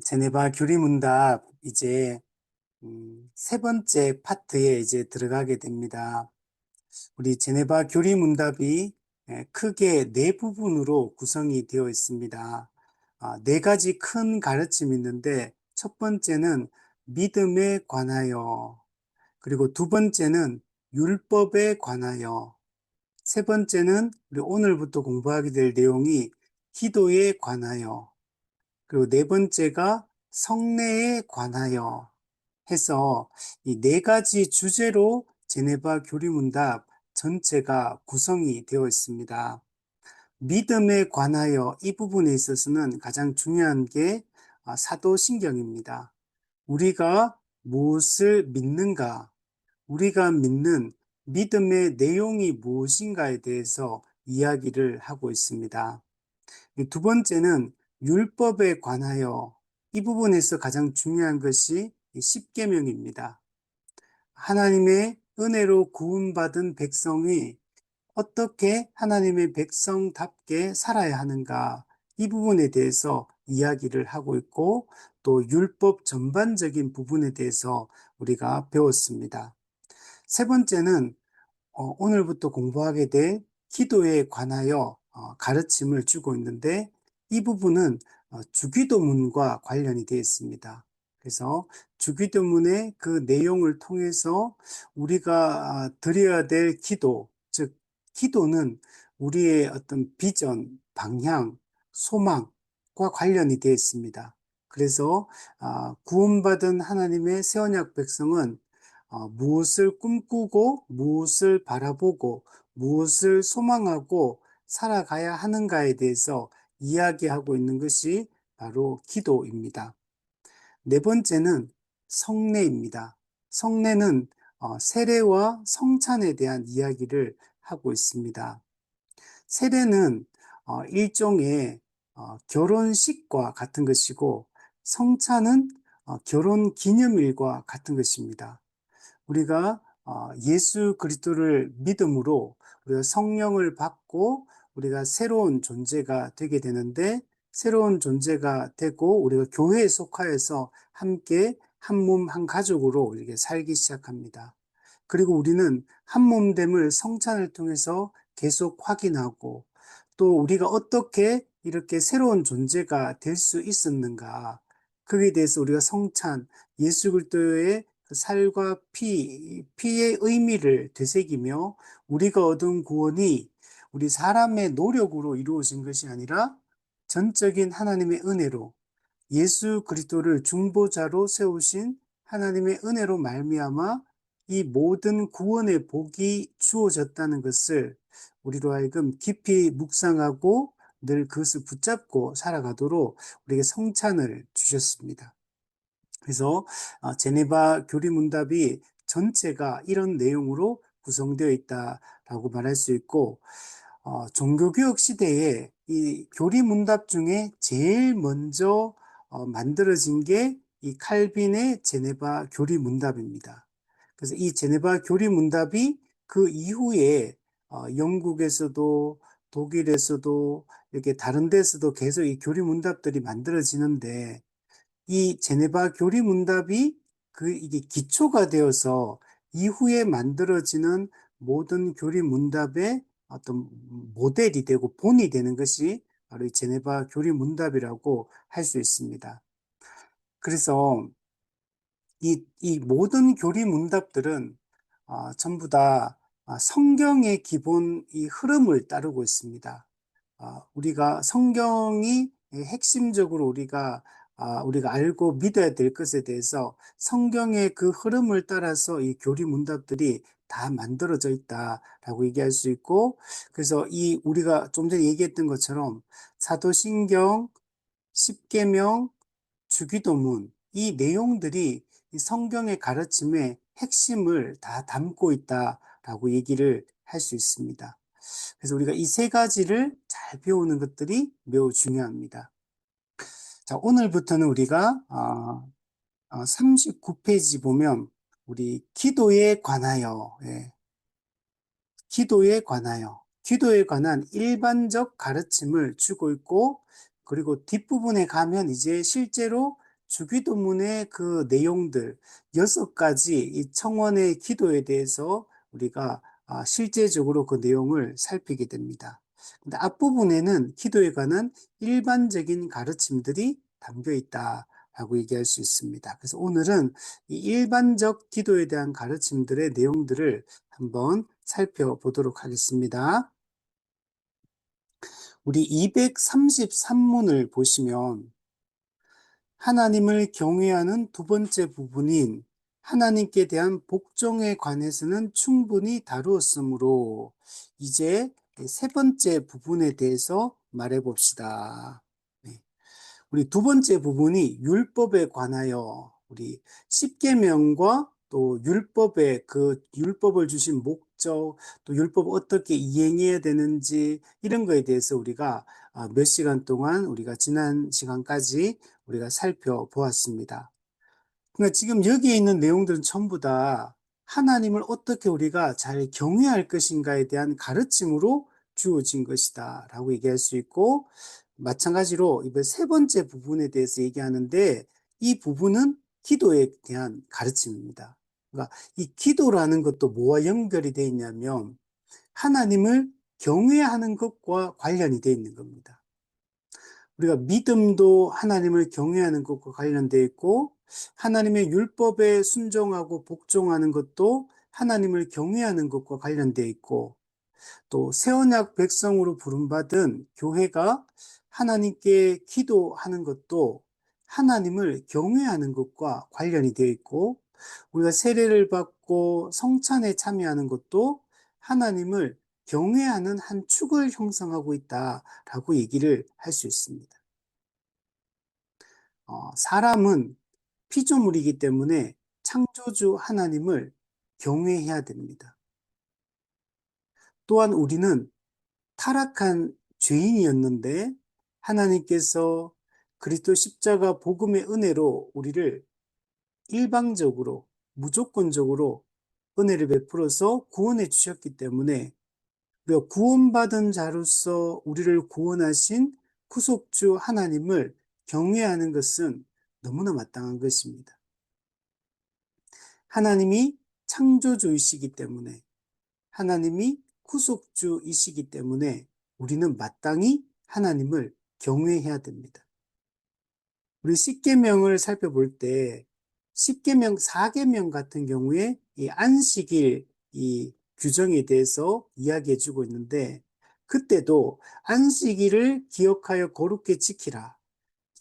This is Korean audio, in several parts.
제네바 교리문답 이제 세 번째 파트에 이제 들어가게 됩니다. 우리 제네바 교리문답이 크게 네 부분으로 구성이 되어 있습니다. 네 가지 큰 가르침이 있는데 첫 번째는 믿음에 관하여, 그리고 두 번째는 율법에 관하여, 세 번째는 우리 오늘부터 공부하게 될 내용이 기도에 관하여, 그리고 네 번째가 성례에 관하여 해서 이 네 가지 주제로 제네바 교리문답 전체가 구성이 되어 있습니다. 믿음에 관하여 이 부분에 있어서는 가장 중요한 게 사도신경입니다. 우리가 무엇을 믿는가, 우리가 믿는 믿음의 내용이 무엇인가에 대해서 이야기를 하고 있습니다. 두 번째는 율법에 관하여 이 부분에서 가장 중요한 것이 십계명입니다. 하나님의 은혜로 구원받은 백성이 어떻게 하나님의 백성답게 살아야 하는가, 이 부분에 대해서 이야기를 하고 있고, 또 율법 전반적인 부분에 대해서 우리가 배웠습니다. 세 번째는 오늘부터 공부하게 될 기도에 관하여 가르침을 주고 있는데, 이 부분은 주기도문과 관련이 되어 있습니다. 그래서 주기도문의 그 내용을 통해서 우리가 드려야 될 기도, 즉 기도는 우리의 어떤 비전, 방향, 소망과 관련이 되어 있습니다. 그래서 구원받은 하나님의 새 언약 백성은 무엇을 꿈꾸고 무엇을 바라보고 무엇을 소망하고 살아가야 하는가에 대해서 이야기하고 있는 것이 바로 기도입니다. 네 번째는 성례입니다. 성례는 세례와 성찬에 대한 이야기를 하고 있습니다. 세례는 일종의 결혼식과 같은 것이고, 성찬은 결혼 기념일과 같은 것입니다. 우리가 예수 그리스도를 믿음으로 우리가 성령을 받고 우리가 새로운 존재가 되게 되는데, 새로운 존재가 되고 우리가 교회에 속하여서 함께 한 몸 한 가족으로 이렇게 살기 시작합니다. 그리고 우리는 한 몸됨을 성찬을 통해서 계속 확인하고, 또 우리가 어떻게 이렇게 새로운 존재가 될 수 있었는가, 그에 대해서 우리가 성찬, 예수 그리스도의 살과 피의 의미를 되새기며, 우리가 얻은 구원이 우리 사람의 노력으로 이루어진 것이 아니라 전적인 하나님의 은혜로, 예수 그리스도를 중보자로 세우신 하나님의 은혜로 말미암아 이 모든 구원의 복이 주어졌다는 것을 우리로 하여금 깊이 묵상하고 늘 그것을 붙잡고 살아가도록 우리에게 성찬을 주셨습니다. 그래서 제네바 교리문답이 전체가 이런 내용으로 구성되어 있다라고 말할 수 있고, 종교개혁 시대에 이 교리문답 중에 제일 먼저 만들어진 게 이 칼빈의 제네바 교리문답입니다. 그래서 이 제네바 교리문답이 그 이후에 영국에서도 독일에서도 이렇게 다른 데서도 계속 이 교리문답들이 만들어지는데, 이 제네바 교리문답이 이게 기초가 되어서 이후에 만들어지는 모든 교리문답의 어떤 모델이 되고 본이 되는 것이 바로 이 제네바 교리문답이라고 할 수 있습니다. 그래서 이 모든 교리문답들은 전부 다 성경의 기본 이 흐름을 따르고 있습니다. 우리가 성경이 핵심적으로 우리가 알고 믿어야 될 것에 대해서 성경의 그 흐름을 따라서 이 교리문답들이 다 만들어져 있다라고 얘기할 수 있고, 그래서 이 우리가 좀 전에 얘기했던 것처럼 사도신경, 십계명, 주기도문, 이 내용들이 이 성경의 가르침의 핵심을 다 담고 있다라고 얘기를 할 수 있습니다. 그래서 우리가 이 세 가지를 잘 배우는 것들이 매우 중요합니다. 자, 오늘부터는 우리가 39페이지 보면 우리 기도에 관하여, 기도에 관한 일반적 가르침을 주고 있고, 그리고 뒷부분에 가면 이제 실제로 주기도문의 그 내용들 6가지 이 청원의 기도에 대해서 우리가 실제적으로 그 내용을 살피게 됩니다. 근데 앞부분에는 기도에 관한 일반적인 가르침들이 담겨 있다라고 얘기할 수 있습니다. 그래서 오늘은 이 일반적 기도에 대한 가르침들의 내용들을 한번 살펴보도록 하겠습니다. 우리 233문을 보시면 하나님을 경외하는 두 번째 부분인 하나님께 대한 복종에 관해서는 충분히 다루었으므로 이제 세 번째 부분에 대해서 말해 봅시다. 네. 우리 두 번째 부분이 율법에 관하여 우리 십계명과 또 율법의 그 율법을 주신 목적, 또 율법 어떻게 이행해야 되는지 이런 거에 대해서 우리가 몇 시간 동안 우리가 지난 시간까지 우리가 살펴보았습니다. 그러니까 지금 여기에 있는 내용들은 전부 다 하나님을 어떻게 우리가 잘 경외할 것인가에 대한 가르침으로 주어진 것이다 라고 얘기할 수 있고, 마찬가지로 이번 세 번째 부분에 대해서 얘기하는데 이 부분은 기도에 대한 가르침입니다. 그러니까 이 기도라는 것도 뭐와 연결이 되어 있냐면 하나님을 경외하는 것과 관련이 되어 있는 겁니다. 우리가 믿음도 하나님을 경외하는 것과 관련되어 있고, 하나님의 율법에 순종하고 복종하는 것도 하나님을 경외하는 것과 관련되어 있고, 또 새언약 백성으로 부름받은 교회가 하나님께 기도하는 것도 하나님을 경외하는 것과 관련이 되어 있고, 우리가 세례를 받고 성찬에 참여하는 것도 하나님을 경외하는 한 축을 형성하고 있다라고 얘기를 할 수 있습니다. 사람은 피조물이기 때문에 창조주 하나님을 경외해야 됩니다. 또한 우리는 타락한 죄인이었는데 하나님께서 그리스도 십자가 복음의 은혜로 우리를 일방적으로 무조건적으로 은혜를 베풀어서 구원해 주셨기 때문에 우리가 구원받은 자로서 우리를 구원하신 구속주 하나님을 경외하는 것은 너무나 마땅한 것입니다. 하나님이 창조주이시기 때문에, 하나님이 구속주이시기 때문에 우리는 마땅히 하나님을 경외해야 됩니다. 우리 십계명을 살펴볼 때 십계명 4계명 같은 경우에 이 안식일 이 규정에 대해서 이야기해 주고 있는데, 그때도 안식일을 기억하여 거룩히 지키라.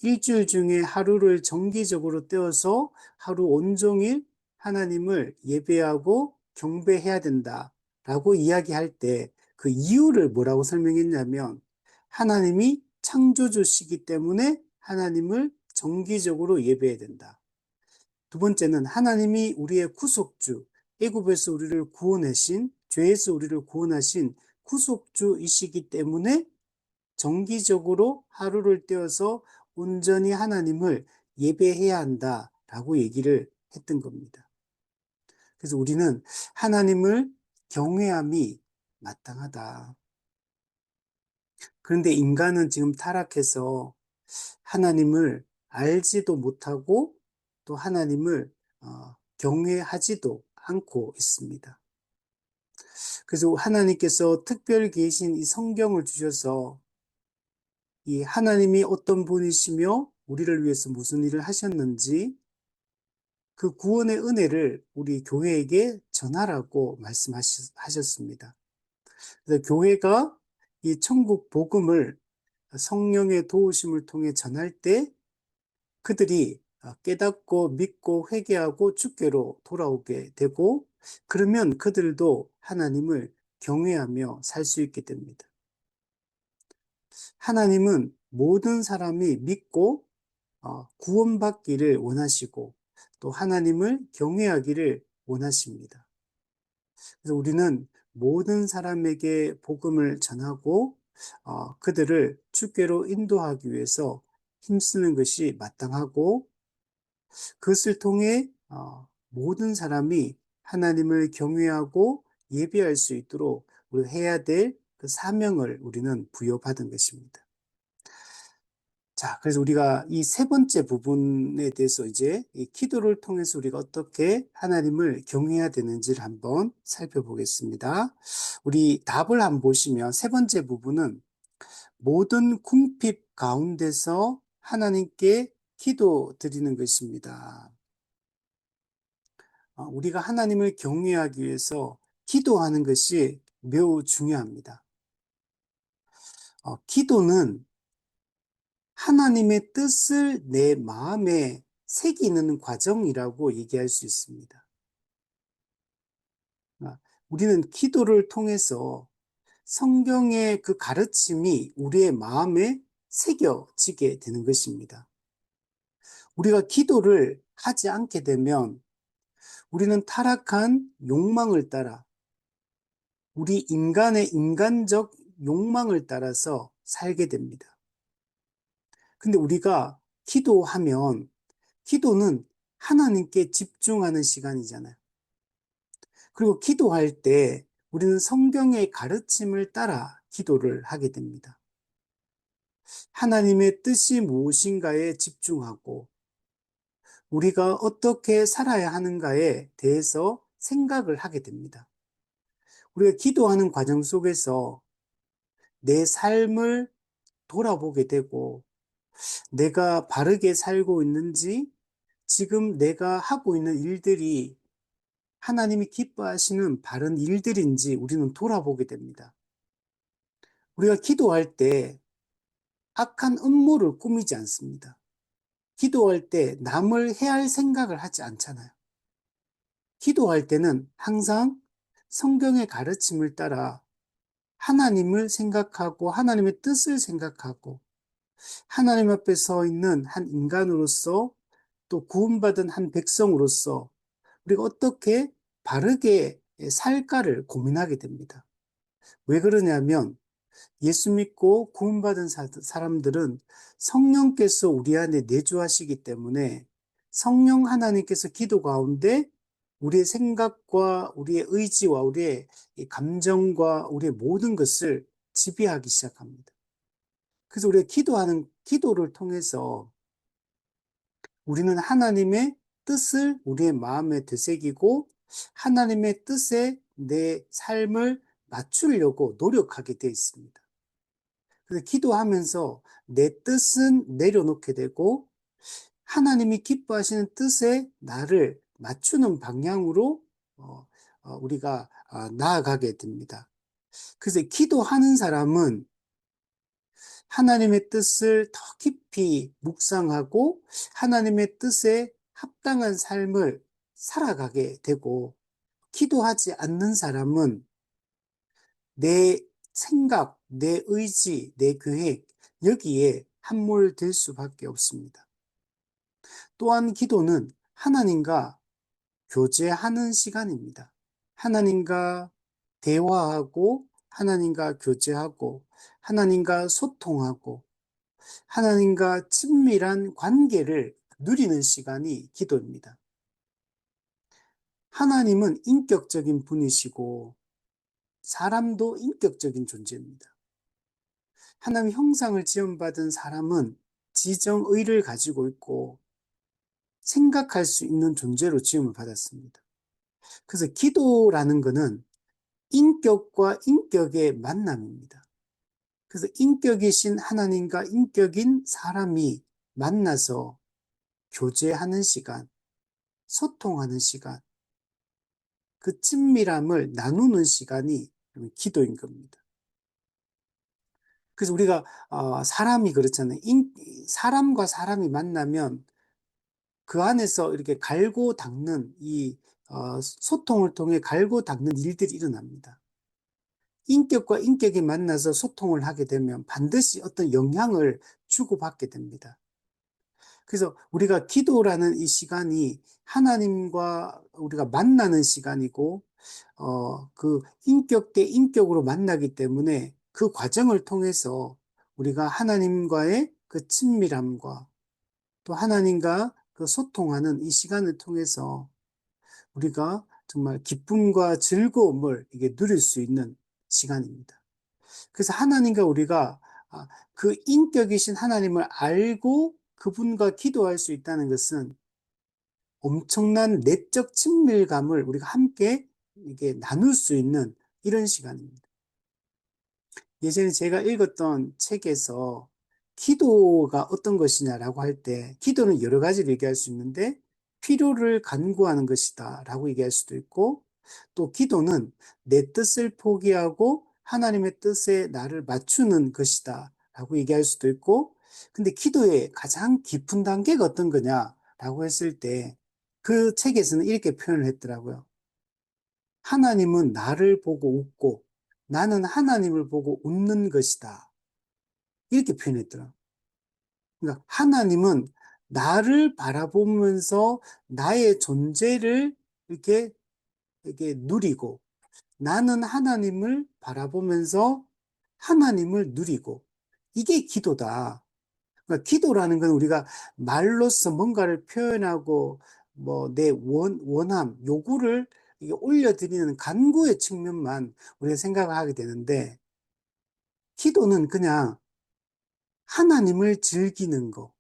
일주일 중에 하루를 정기적으로 떼어서 하루 온종일 하나님을 예배하고 경배해야 된다라고 이야기할 때 그 이유를 뭐라고 설명했냐면, 하나님이 창조주시기 때문에 하나님을 정기적으로 예배해야 된다. 두 번째는 하나님이 우리의 구속주, 애굽에서 우리를 구원하신, 죄에서 우리를 구원하신 구속주이시기 때문에 정기적으로 하루를 떼어서 온전히 하나님을 예배해야 한다라고 얘기를 했던 겁니다. 그래서 우리는 하나님을 경외함이 마땅하다. 그런데 인간은 지금 타락해서 하나님을 알지도 못하고 또 하나님을 경외하지도 않고 있습니다. 그래서 하나님께서 특별히 계신 이 성경을 주셔서 이 하나님이 어떤 분이시며 우리를 위해서 무슨 일을 하셨는지 그 구원의 은혜를 우리 교회에게 전하라고 말씀하셨습니다. 그래서 교회가 이 천국 복음을 성령의 도우심을 통해 전할 때 그들이 깨닫고 믿고 회개하고 주께로 돌아오게 되고, 그러면 그들도 하나님을 경외하며 살 수 있게 됩니다. 하나님은 모든 사람이 믿고 구원받기를 원하시고 또 하나님을 경외하기를 원하십니다. 그래서 우리는 모든 사람에게 복음을 전하고 그들을 주께로 인도하기 위해서 힘쓰는 것이 마땅하고, 그것을 통해 모든 사람이 하나님을 경외하고 예배할 수 있도록 우리 해야 될 그 사명을 우리는 부여받은 것입니다. 자, 그래서 우리가 이 세 번째 부분에 대해서 이제 이 기도를 통해서 우리가 어떻게 하나님을 경외해야 되는지를 한번 살펴보겠습니다. 우리 답을 한번 보시면 세 번째 부분은 모든 궁핍 가운데서 하나님께 기도 드리는 것입니다. 우리가 하나님을 경외하기 위해서 기도하는 것이 매우 중요합니다. 기도는 하나님의 뜻을 내 마음에 새기는 과정이라고 얘기할 수 있습니다. 우리는 기도를 통해서 성경의 그 가르침이 우리의 마음에 새겨지게 되는 것입니다. 우리가 기도를 하지 않게 되면 우리는 타락한 욕망을 따라 우리 인간의 인간적 욕망을 따라서 살게 됩니다. 근데 우리가 기도하면 기도는 하나님께 집중하는 시간이잖아요. 그리고 기도할 때 우리는 성경의 가르침을 따라 기도를 하게 됩니다. 하나님의 뜻이 무엇인가에 집중하고 우리가 어떻게 살아야 하는가에 대해서 생각을 하게 됩니다. 우리가 기도하는 과정 속에서 내 삶을 돌아보게 되고 내가 바르게 살고 있는지 지금 내가 하고 있는 일들이 하나님이 기뻐하시는 바른 일들인지 우리는 돌아보게 됩니다. 우리가 기도할 때 악한 음모를 꾸미지 않습니다. 기도할 때 남을 해할 생각을 하지 않잖아요. 기도할 때는 항상 성경의 가르침을 따라 하나님을 생각하고 하나님의 뜻을 생각하고 하나님 앞에 서 있는 한 인간으로서 또 구원받은 한 백성으로서 우리가 어떻게 바르게 살까를 고민하게 됩니다. 왜 그러냐면 예수 믿고 구원받은 사람들은 성령께서 우리 안에 내주하시기 때문에 성령 하나님께서 기도 가운데 우리의 생각과 우리의 의지와 우리의 감정과 우리의 모든 것을 지배하기 시작합니다. 그래서 우리가 기도를 통해서 우리는 하나님의 뜻을 우리의 마음에 되새기고 하나님의 뜻에 내 삶을 맞추려고 노력하게 되어 있습니다. 그래서 기도하면서 내 뜻은 내려놓게 되고 하나님이 기뻐하시는 뜻에 나를 맞추는 방향으로 우리가 나아가게 됩니다. 그래서 기도하는 사람은 하나님의 뜻을 더 깊이 묵상하고 하나님의 뜻에 합당한 삶을 살아가게 되고 기도하지 않는 사람은 내 생각, 내 의지, 내 계획 여기에 함몰될 수밖에 없습니다. 또한 기도는 하나님과 교제하는 시간입니다. 하나님과 대화하고 하나님과 교제하고 하나님과 소통하고 하나님과 친밀한 관계를 누리는 시간이 기도입니다. 하나님은 인격적인 분이시고 사람도 인격적인 존재입니다. 하나님 형상을 지음받은 사람은 지정의를 가지고 있고 생각할 수 있는 존재로 지음을 받았습니다. 그래서 기도라는 것은 인격과 인격의 만남입니다. 그래서 인격이신 하나님과 인격인 사람이 만나서 교제하는 시간, 소통하는 시간, 그 친밀함을 나누는 시간이 기도인 겁니다. 그래서 우리가 사람이 그렇잖아요. 사람과 사람이 만나면 그 안에서 이렇게 갈고 닦는 소통을 통해 갈고 닦는 일들이 일어납니다. 인격과 인격이 만나서 소통을 하게 되면 반드시 어떤 영향을 주고받게 됩니다. 그래서 우리가 기도라는 이 시간이 하나님과 우리가 만나는 시간이고, 그 인격 대 인격으로 만나기 때문에 그 과정을 통해서 우리가 하나님과의 그 친밀함과 또 하나님과 그 소통하는 이 시간을 통해서 우리가 정말 기쁨과 즐거움을 이게 누릴 수 있는 시간입니다. 그래서 하나님과 우리가 그 인격이신 하나님을 알고 그분과 기도할 수 있다는 것은 엄청난 내적 친밀감을 우리가 함께 이게 나눌 수 있는 이런 시간입니다. 예전에 제가 읽었던 책에서 기도가 어떤 것이냐라고 할 때, 기도는 여러 가지로 얘기할 수 있는데, 필요를 간구하는 것이다 라고 얘기할 수도 있고, 또 기도는 내 뜻을 포기하고 하나님의 뜻에 나를 맞추는 것이다 라고 얘기할 수도 있고, 근데 기도의 가장 깊은 단계가 어떤 거냐라고 했을 때, 그 책에서는 이렇게 표현을 했더라고요. 하나님은 나를 보고 웃고 나는 하나님을 보고 웃는 것이다. 이렇게 표현했더라. 그러니까 하나님은 나를 바라보면서 나의 존재를 이렇게 누리고 나는 하나님을 바라보면서 하나님을 누리고 이게 기도다. 그러니까 기도라는 건 우리가 말로써 뭔가를 표현하고 뭐 내 원함, 요구를 이게 올려드리는 간구의 측면만 우리가 생각을 하게 되는데 기도는 그냥 하나님을 즐기는 거,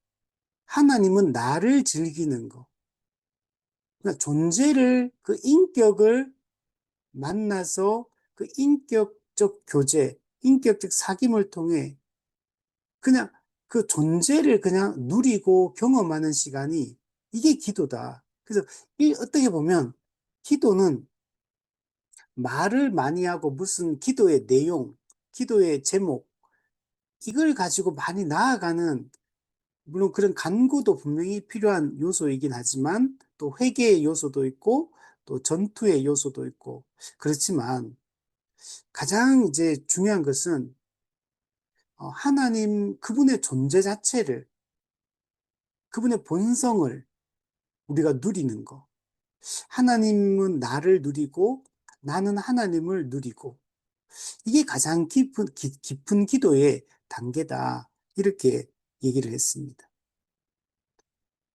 하나님은 나를 즐기는 거, 그러니까 존재를 그 인격을 만나서 그 인격적 교제, 인격적 사귐을 통해 그냥 그 존재를 그냥 누리고 경험하는 시간이 이게 기도다. 그래서 어떻게 보면 기도는 말을 많이 하고 무슨 기도의 내용, 기도의 제목, 이걸 가지고 많이 나아가는 물론 그런 간구도 분명히 필요한 요소이긴 하지만 또 회개의 요소도 있고 또 전투의 요소도 있고 그렇지만 가장 이제 중요한 것은 하나님 그분의 존재 자체를 그분의 본성을 우리가 누리는 거. 하나님은 나를 누리고 나는 하나님을 누리고 이게 가장 깊은 기도의 단계다. 이렇게 얘기를 했습니다.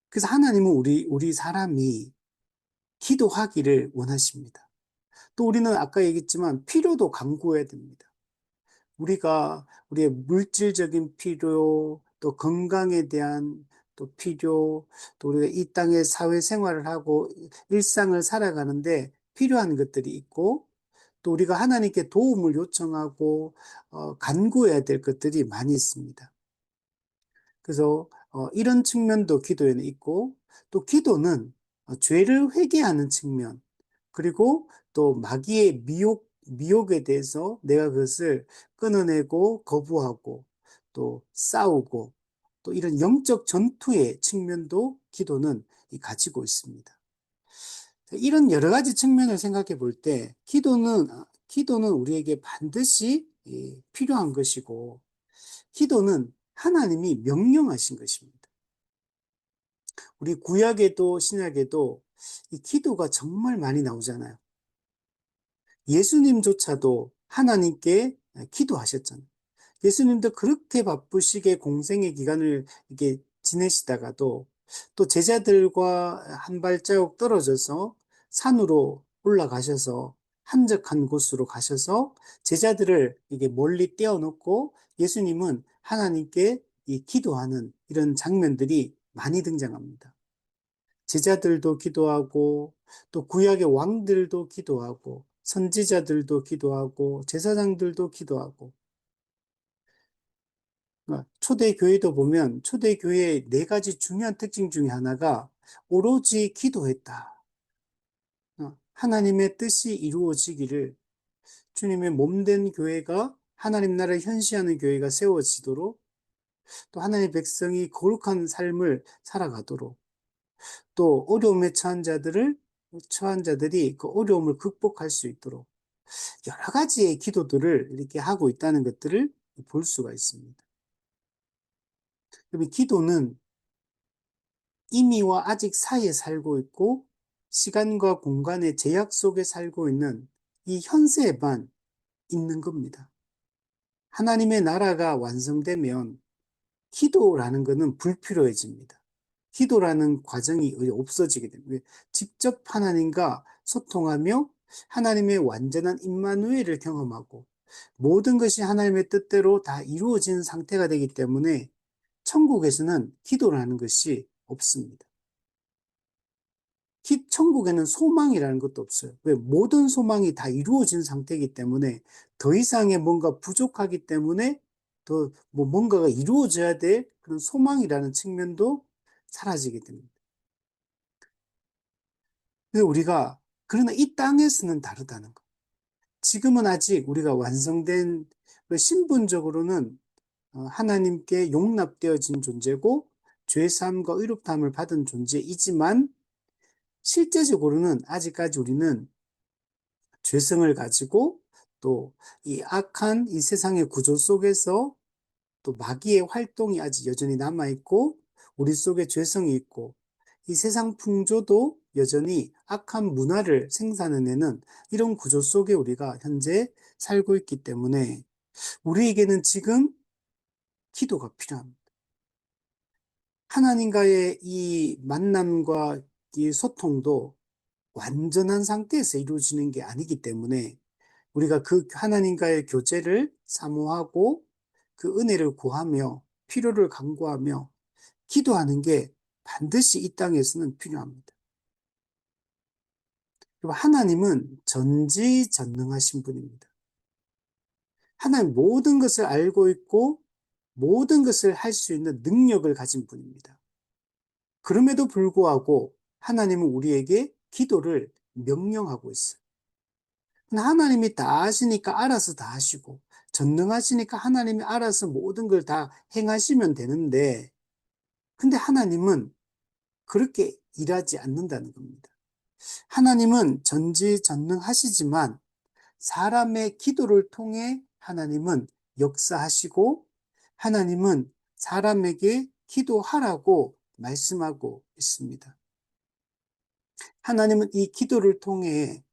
그래서 하나님은 우리 사람이 기도하기를 원하십니다. 또 우리는 아까 얘기했지만 필요도 강구해야 됩니다. 우리가 우리의 물질적인 필요, 또 건강에 대한 또 필요, 또 우리가 이 땅에 사회생활을 하고 일상을 살아가는데 필요한 것들이 있고 또 우리가 하나님께 도움을 요청하고 간구해야 될 것들이 많이 있습니다. 그래서 이런 측면도 기도에는 있고 또 기도는 죄를 회개하는 측면 그리고 또 마귀의 미혹에 대해서 내가 그것을 끊어내고 거부하고 또 싸우고 또 이런 영적 전투의 측면도 기도는 가지고 있습니다. 이런 여러 가지 측면을 생각해 볼 때 기도는 우리에게 반드시 필요한 것이고 기도는 하나님이 명령하신 것입니다. 우리 구약에도 신약에도 이 기도가 정말 많이 나오잖아요. 예수님조차도 하나님께 기도하셨잖아요. 예수님도 그렇게 바쁘시게 공생의 기간을 이렇게 지내시다가도 또 제자들과 한 발자국 떨어져서 산으로 올라가셔서 한적한 곳으로 가셔서 제자들을 이게 멀리 떼어놓고 예수님은 하나님께 이 기도하는 이런 장면들이 많이 등장합니다. 제자들도 기도하고 또 구약의 왕들도 기도하고 선지자들도 기도하고 제사장들도 기도하고 초대교회도 보면 초대교회의 네 가지 중요한 특징 중에 하나가 오로지 기도했다. 하나님의 뜻이 이루어지기를 주님의 몸된 교회가 하나님 나라를 현시하는 교회가 세워지도록 또 하나님의 백성이 거룩한 삶을 살아가도록 또 어려움에 처한 자들이 그 어려움을 극복할 수 있도록 여러 가지의 기도들을 이렇게 하고 있다는 것들을 볼 수가 있습니다. 그러면 기도는 이미와 아직 사이에 살고 있고 시간과 공간의 제약 속에 살고 있는 이 현세에만 있는 겁니다. 하나님의 나라가 완성되면 기도라는 것은 불필요해집니다. 기도라는 과정이 없어지게 됩니다. 직접 하나님과 소통하며 하나님의 완전한 임마누엘을 경험하고 모든 것이 하나님의 뜻대로 다 이루어진 상태가 되기 때문에 천국에서는 기도를 하는 것이 없습니다. 천국에는 소망이라는 것도 없어요. 왜? 모든 소망이 다 이루어진 상태이기 때문에 더 이상의 뭔가 부족하기 때문에 더 뭔가가 이루어져야 될 그런 소망이라는 측면도 사라지게 됩니다. 그러나 이 땅에서는 다르다는 거. 지금은 아직 우리가 완성된 신분적으로는 하나님께 용납되어진 존재고 죄사함과 의롭다함을 받은 존재이지만 실제적으로는 아직까지 우리는 죄성을 가지고 또 이 악한 이 세상의 구조 속에서 또 마귀의 활동이 아직 여전히 남아있고 우리 속에 죄성이 있고 이 세상 풍조도 여전히 악한 문화를 생산해내는 이런 구조 속에 우리가 현재 살고 있기 때문에 우리에게는 지금 기도가 필요합니다. 하나님과의 이 만남과 이 소통도 완전한 상태에서 이루어지는 게 아니기 때문에 우리가 그 하나님과의 교제를 사모하고 그 은혜를 구하며 필요를 간구하며 기도하는 게 반드시 이 땅에서는 필요합니다. 그리고 하나님은 전지전능하신 분입니다. 하나님 모든 것을 알고 있고 모든 것을 할 수 있는 능력을 가진 분입니다. 그럼에도 불구하고 하나님은 우리에게 기도를 명령하고 있어요. 하나님이 다 하시니까 알아서 다 하시고 전능하시니까 하나님이 알아서 모든 걸 다 행하시면 되는데 근데 하나님은 그렇게 일하지 않는다는 겁니다. 하나님은 전지전능하시지만 사람의 기도를 통해 하나님은 역사하시고 하나님은 사람에게 기도하라고 말씀하고 있습니다. 하나님은 이 기도를 통해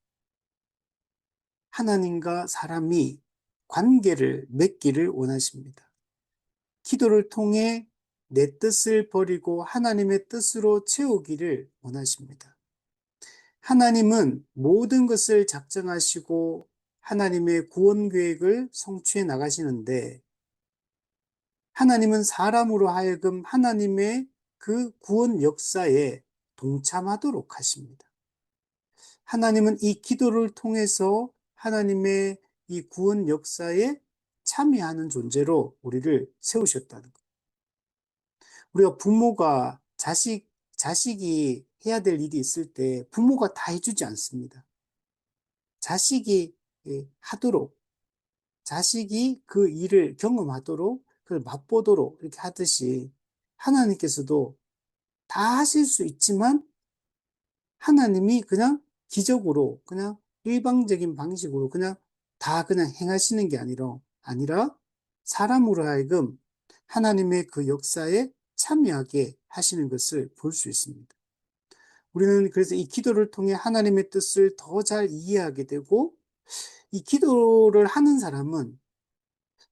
하나님과 사람이 관계를 맺기를 원하십니다. 기도를 통해 내 뜻을 버리고 하나님의 뜻으로 채우기를 원하십니다. 하나님은 모든 것을 작정하시고 하나님의 구원 계획을 성취해 나가시는데 하나님은 사람으로 하여금 하나님의 그 구원 역사에 동참하도록 하십니다. 하나님은 이 기도를 통해서 하나님의 이 구원 역사에 참여하는 존재로 우리를 세우셨다는 것. 우리가 부모가 자식이 해야 될 일이 있을 때 부모가 다 해주지 않습니다. 자식이 하도록, 자식이 그 일을 경험하도록, 그걸 맛보도록 이렇게 하듯이 하나님께서도 다 하실 수 있지만 하나님이 그냥 기적으로, 그냥 일방적인 방식으로 그냥 행하시는 게 아니라 사람으로 하여금 하나님의 그 역사에 참여하게 하시는 것을 볼 수 있습니다. 우리는 그래서 이 기도를 통해 하나님의 뜻을 더 잘 이해하게 되고 이 기도를 하는 사람은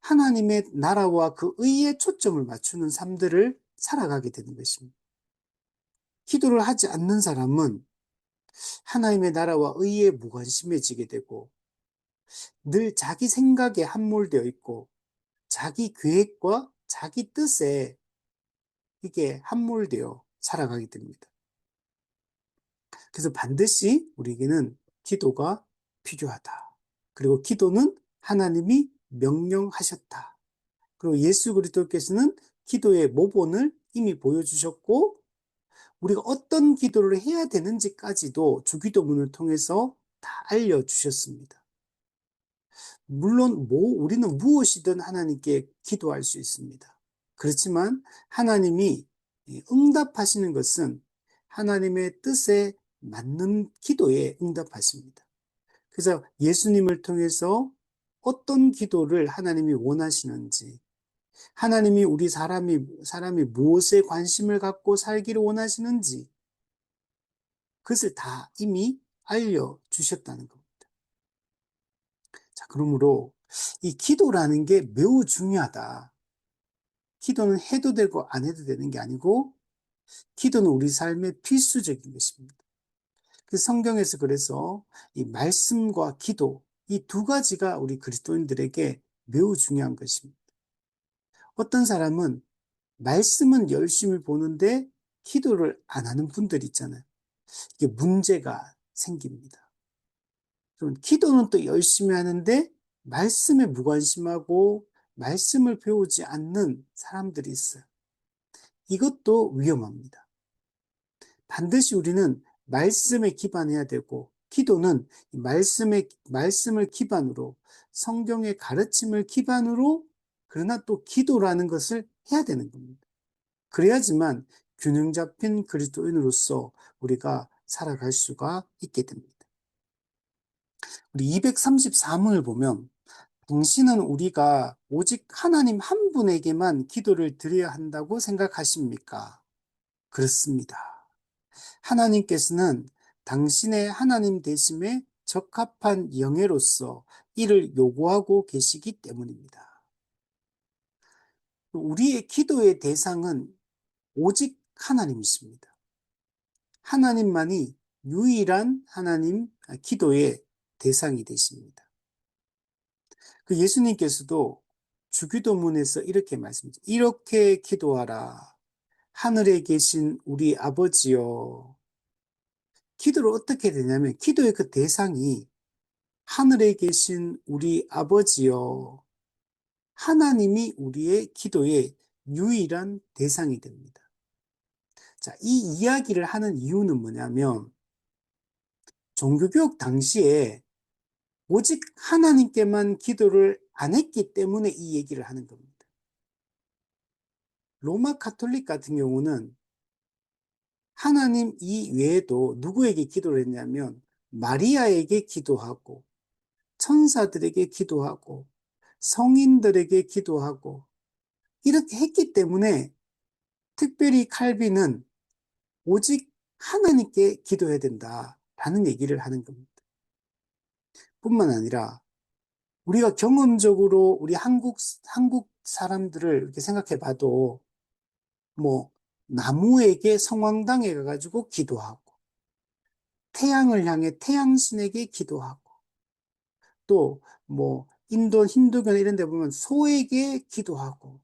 하나님의 나라와 그 의에 초점을 맞추는 삶들을 살아가게 되는 것입니다. 기도를 하지 않는 사람은 하나님의 나라와 의에 무관심해지게 되고 늘 자기 생각에 함몰되어 있고 자기 계획과 자기 뜻에 이게 함몰되어 살아가게 됩니다. 그래서 반드시 우리에게는 기도가 필요하다. 그리고 기도는 하나님이 명령하셨다. 그리고 예수 그리스도께서는 기도의 모본을 이미 보여주셨고 우리가 어떤 기도를 해야 되는지까지도 주기도문을 통해서 다 알려주셨습니다. 물론 우리는 무엇이든 하나님께 기도할 수 있습니다. 그렇지만 하나님이 응답하시는 것은 하나님의 뜻에 맞는 기도에 응답하십니다. 그래서 예수님을 통해서 어떤 기도를 하나님이 원하시는지, 하나님이 우리 사람이 무엇에 관심을 갖고 살기를 원하시는지, 그것을 다 이미 알려주셨다는 겁니다. 자, 그러므로 이 기도라는 게 매우 중요하다. 기도는 해도 되고 안 해도 되는 게 아니고, 기도는 우리 삶의 필수적인 것입니다. 그 성경에서 그래서 이 말씀과 기도, 이 두 가지가 우리 그리스도인들에게 매우 중요한 것입니다. 어떤 사람은 말씀은 열심히 보는데 기도를 안 하는 분들이 있잖아요. 이게 문제가 생깁니다. 그럼 기도는 또 열심히 하는데 말씀에 무관심하고 말씀을 배우지 않는 사람들이 있어요. 이것도 위험합니다. 반드시 우리는 말씀에 기반해야 되고, 기도는 말씀을 기반으로, 성경의 가르침을 기반으로, 그러나 또 기도라는 것을 해야 되는 겁니다. 그래야지만 균형 잡힌 그리스도인으로서 우리가 살아갈 수가 있게 됩니다. 우리 234문을 보면, 당신은 우리가 오직 하나님 한 분에게만 기도를 드려야 한다고 생각하십니까? 그렇습니다. 하나님께서는 당신의 하나님 되심에 적합한 영예로서 이를 요구하고 계시기 때문입니다. 우리의 기도의 대상은 오직 하나님이십니다. 하나님만이 유일한 기도의 대상이 되십니다. 그 예수님께서도 주기도문에서 이렇게 말씀하십니다. 이렇게 기도하라. 하늘에 계신 우리 아버지여. 기도를 어떻게 되냐면 기도의 그 대상이 하늘에 계신 우리 아버지여. 하나님이 우리의 기도의 유일한 대상이 됩니다. 자, 이 이야기를 하는 이유는 뭐냐면 종교개혁 당시에 오직 하나님께만 기도를 안 했기 때문에 이 얘기를 하는 겁니다. 로마 카톨릭 같은 경우는 하나님 이외에도 누구에게 기도를 했냐면 마리아에게 기도하고 천사들에게 기도하고 성인들에게 기도하고 이렇게 했기 때문에 특별히 칼빈은 오직 하나님께 기도해야 된다라는 얘기를 하는 겁니다. 뿐만 아니라 우리가 경험적으로 우리 한국 사람들을 이렇게 생각해 봐도 뭐 나무에게 성황당해 가지고 기도하고 태양을 향해 태양신에게 기도하고 또 뭐 인도 힌두교나 이런 데 보면 소에게 기도하고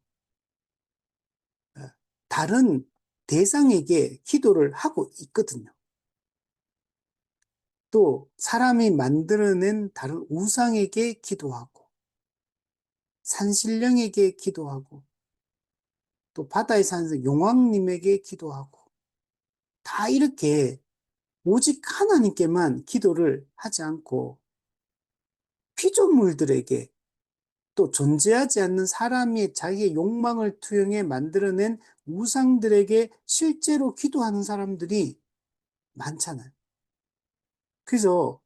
다른 대상에게 기도를 하고 있거든요. 또 사람이 만들어낸 다른 우상에게 기도하고 산신령에게 기도하고 또 바다에 사는 용왕님에게 기도하고 다 이렇게 오직 하나님께만 기도를 하지 않고 피조물들에게 또 존재하지 않는 사람이 자기의 욕망을 투영해 만들어낸 우상들에게 실제로 기도하는 사람들이 많잖아요. 그래서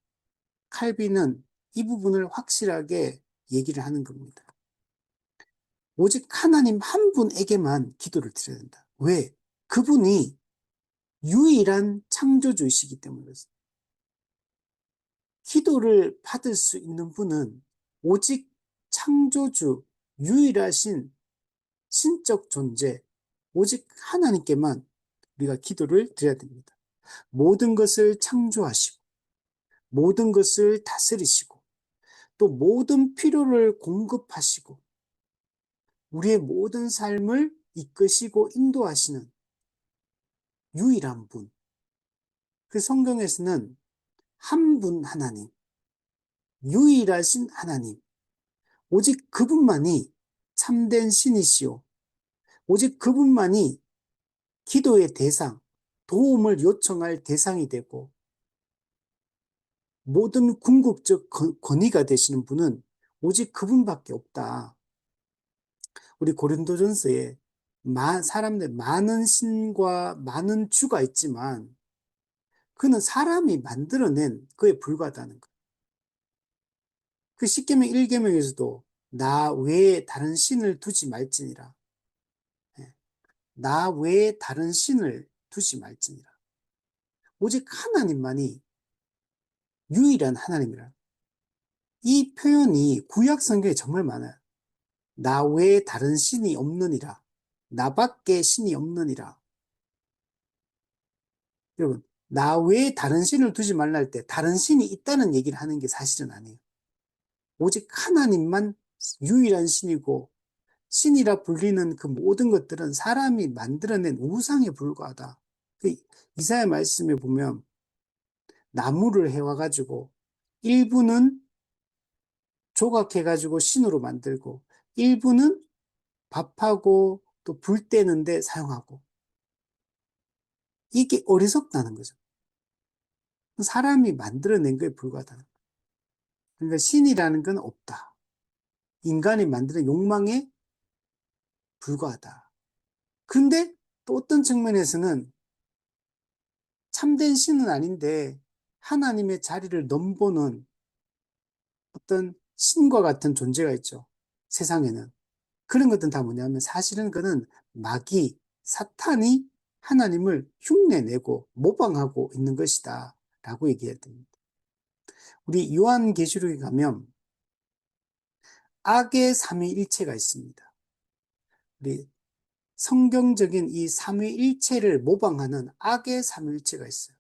칼빈은 이 부분을 확실하게 얘기를 하는 겁니다. 오직 하나님 한 분에게만 기도를 드려야 된다. 왜? 그분이 유일한 창조주이시기 때문에 그렇습니다. 기도를 받을 수 있는 분은 오직 창조주, 유일하신 신적 존재, 오직 하나님께만 우리가 기도를 드려야 됩니다. 모든 것을 창조하시고, 모든 것을 다스리시고, 또 모든 필요를 공급하시고, 우리의 모든 삶을 이끄시고 인도하시는 유일한 분. 그 성경에서는 한 분 하나님, 유일하신 하나님, 오직 그분만이 참된 신이시오. 오직 그분만이 기도의 대상, 도움을 요청할 대상이 되고 모든 궁극적 권위가 되시는 분은 오직 그분밖에 없다. 우리 고린도전서에 사람들 많은 신과 많은 주가 있지만 그는 사람이 만들어낸 그에 불과하다는 것. 그 십계명 1계명에서도 나 외에 다른 신을 두지 말지니라. 나 외에 다른 신을 두지 말지니라. 오직 하나님만이 유일한 하나님이라. 이 표현이 구약 성경에 정말 많아요. 나 외에 다른 신이 없느니라. 나밖에 신이 없느니라. 여러분, 나 외에 다른 신을 두지 말라 할 때 다른 신이 있다는 얘기를 하는 게 사실은 아니에요. 오직 하나님만 유일한 신이고 신이라 불리는 그 모든 것들은 사람이 만들어낸 우상에 불과하다. 그 이사야 말씀에 보면 나무를 해와가지고 일부는 조각해가지고 신으로 만들고 일부는 밥하고 또 불 때는데 사용하고 이게 어리석다는 거죠. 사람이 만들어낸 거에 불과하다는 거예요. 그러니까 신이라는 건 없다. 인간이 만드는 욕망에 불과하다. 그런데 또 어떤 측면에서는 참된 신은 아닌데 하나님의 자리를 넘보는 어떤 신과 같은 존재가 있죠. 세상에는. 그런 것들은 다 뭐냐면 사실은 그는 마귀, 사탄이 하나님을 흉내내고 모방하고 있는 것이다 라고 얘기해야 됩니다. 우리 요한계시록에 가면 악의 삼위일체가 있습니다. 우리 성경적인 이 삼위일체를 모방하는 악의 삼위일체가 있어요.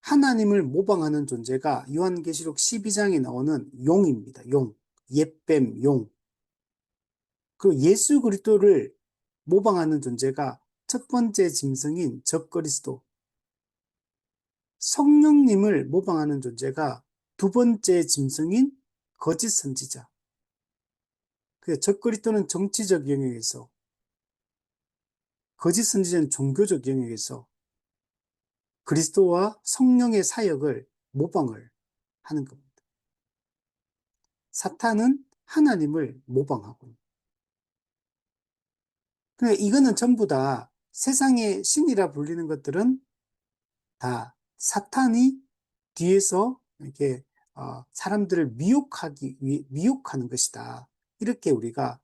하나님을 모방하는 존재가 요한계시록 12장에 나오는 용입니다. 용, 옛뱀, 용. 그리고 예수 그리스도를 모방하는 존재가 첫 번째 짐승인 적그리스도, 성령님을 모방하는 존재가 두 번째 짐승인 거짓 선지자. 그 적그리스도는 정치적 영역에서, 거짓 선지자는 종교적 영역에서 그리스도와 성령의 사역을 모방을 하는 겁니다. 사탄은 하나님을 모방하고. 그러니까 이거는 전부 다 세상의 신이라 불리는 것들은 다 사탄이 뒤에서 이렇게 사람들을 미혹하는 것이다. 이렇게 우리가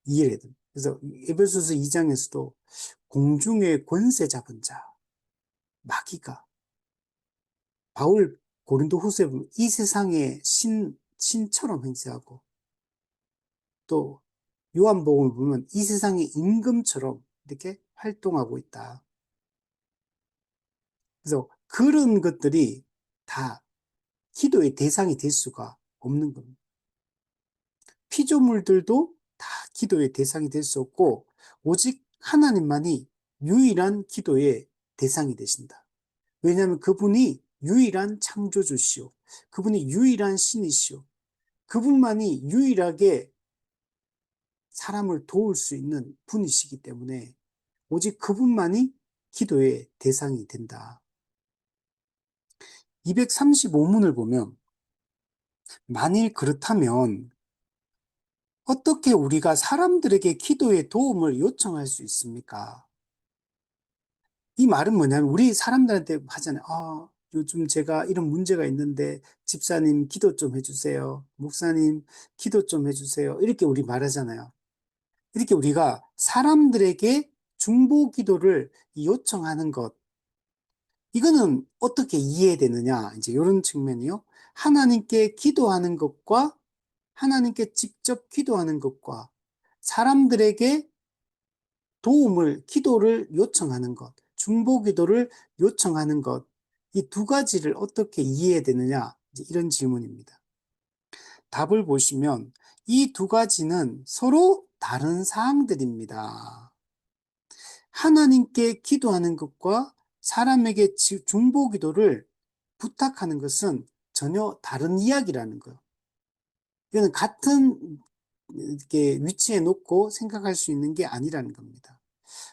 이해를 해야 됩니다. 그래서 에베소서 2장에서도 공중의 권세 잡은 자, 마귀가 바울 고린도 후서에 보면 이 세상의 신처럼 행세하고 또 요한복음을 보면 이 세상의 임금처럼 이렇게 활동하고 있다. 그래서 그런 것들이 다 기도의 대상이 될 수가 없는 겁니다. 피조물들도 다 기도의 대상이 될 수 없고 오직 하나님만이 유일한 기도의 대상이 되신다. 왜냐하면 그분이 유일한 창조주시오. 그분이 유일한 신이시오. 그분만이 유일하게 사람을 도울 수 있는 분이시기 때문에 오직 그분만이 기도의 대상이 된다. 235문을 보면 만일 그렇다면 어떻게 우리가 사람들에게 기도의 도움을 요청할 수 있습니까? 이 말은 뭐냐면 우리 사람들한테 하잖아요. 요즘 제가 이런 문제가 있는데 집사님 기도 좀 해주세요. 목사님 기도 좀 해주세요. 이렇게 우리 말하잖아요. 이렇게 우리가 사람들에게 중보 기도를 요청하는 것, 이거는 어떻게 이해되느냐? 이제 이런 측면이요. 하나님께 기도하는 것과 하나님께 직접 기도하는 것과 사람들에게 기도를 요청하는 것, 중보 기도를 요청하는 것, 이 두 가지를 어떻게 이해되느냐? 이제 이런 질문입니다. 답을 보시면 이 두 가지는 서로 다른 사항들입니다. 하나님께 기도하는 것과 사람에게 중보 기도를 부탁하는 것은 전혀 다른 이야기라는 거예요. 이거는 같은 이렇게 위치에 놓고 생각할 수 있는 게 아니라는 겁니다.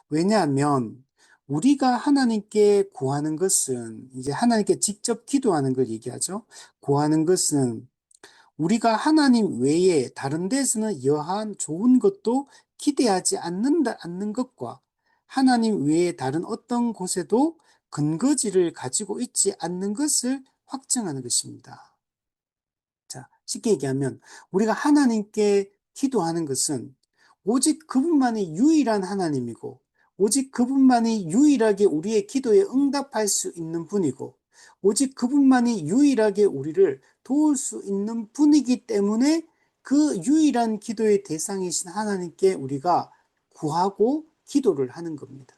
왜냐하면 우리가 하나님께 구하는 것은 이제 하나님께 직접 기도하는 걸 얘기하죠. 구하는 것은 우리가 하나님 외에 다른 데서는 여한 좋은 것도 기대하지 않는 것과 하나님 외에 다른 어떤 곳에도 근거지를 가지고 있지 않는 것을 확증하는 것입니다. 자, 쉽게 얘기하면 우리가 하나님께 기도하는 것은 오직 그분만이 유일한 하나님이고 오직 그분만이 유일하게 우리의 기도에 응답할 수 있는 분이고 오직 그분만이 유일하게 우리를 도울 수 있는 분이기 때문에 그 유일한 기도의 대상이신 하나님께 우리가 구하고 기도를 하는 겁니다.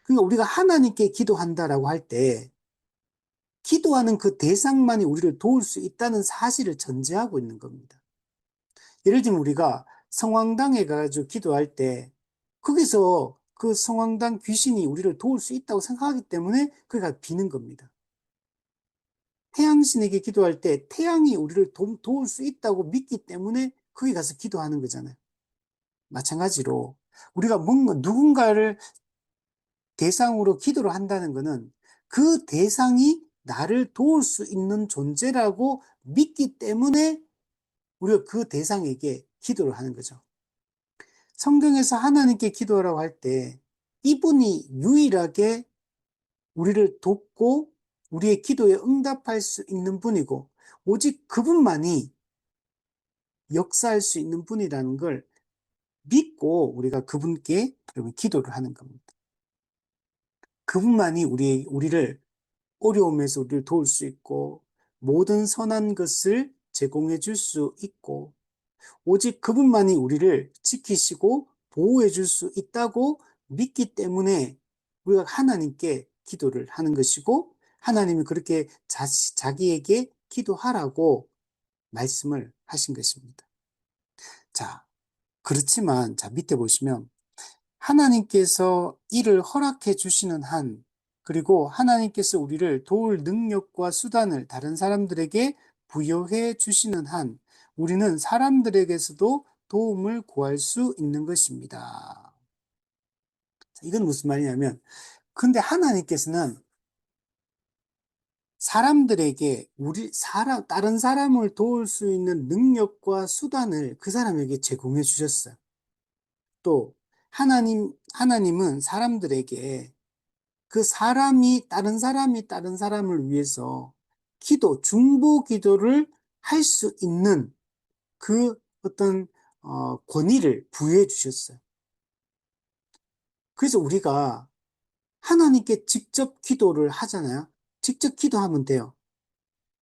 그러니까 우리가 하나님께 기도한다라고 할 때 기도하는 그 대상만이 우리를 도울 수 있다는 사실을 전제하고 있는 겁니다. 예를 들면 우리가 성황당에 가가지고 기도할 때 거기서 그 성황당 귀신이 우리를 도울 수 있다고 생각하기 때문에 거기 가 비는 겁니다. 태양신에게 기도할 때 태양이 우리를 도울 수 있다고 믿기 때문에 거기 가서 기도하는 거잖아요. 마찬가지로 우리가 뭔가 누군가를 대상으로 기도를 한다는 것은 그 대상이 나를 도울 수 있는 존재라고 믿기 때문에 우리가 그 대상에게 기도를 하는 거죠. 성경에서 하나님께 기도하라고 할 때 이분이 유일하게 우리를 돕고 우리의 기도에 응답할 수 있는 분이고 오직 그분만이 역사할 수 있는 분이라는 걸 믿고 우리가 그분께 여러분 기도를 하는 겁니다. 그분만이 우리를 어려움에서 우리를 도울 수 있고 모든 선한 것을 제공해 줄 수 있고 오직 그분만이 우리를 지키시고 보호해 줄 수 있다고 믿기 때문에 우리가 하나님께 기도를 하는 것이고 하나님이 그렇게 자기에게 기도하라고 말씀을 하신 것입니다. 자, 그렇지만 자 밑에 보시면 하나님께서 이를 허락해 주시는 한 그리고 하나님께서 우리를 도울 능력과 수단을 다른 사람들에게 부여해 주시는 한 우리는 사람들에게서도 도움을 구할 수 있는 것입니다. 이건 무슨 말이냐면 근데 하나님께서는 사람들에게 다른 사람을 도울 수 있는 능력과 수단을 그 사람에게 제공해 주셨어요. 또 하나님은 사람들에게 다른 사람을 위해서 중보 기도를 할 수 있는 그 어떤, 권위를 부여해 주셨어요. 그래서 우리가 하나님께 직접 기도를 하잖아요. 직접 기도하면 돼요.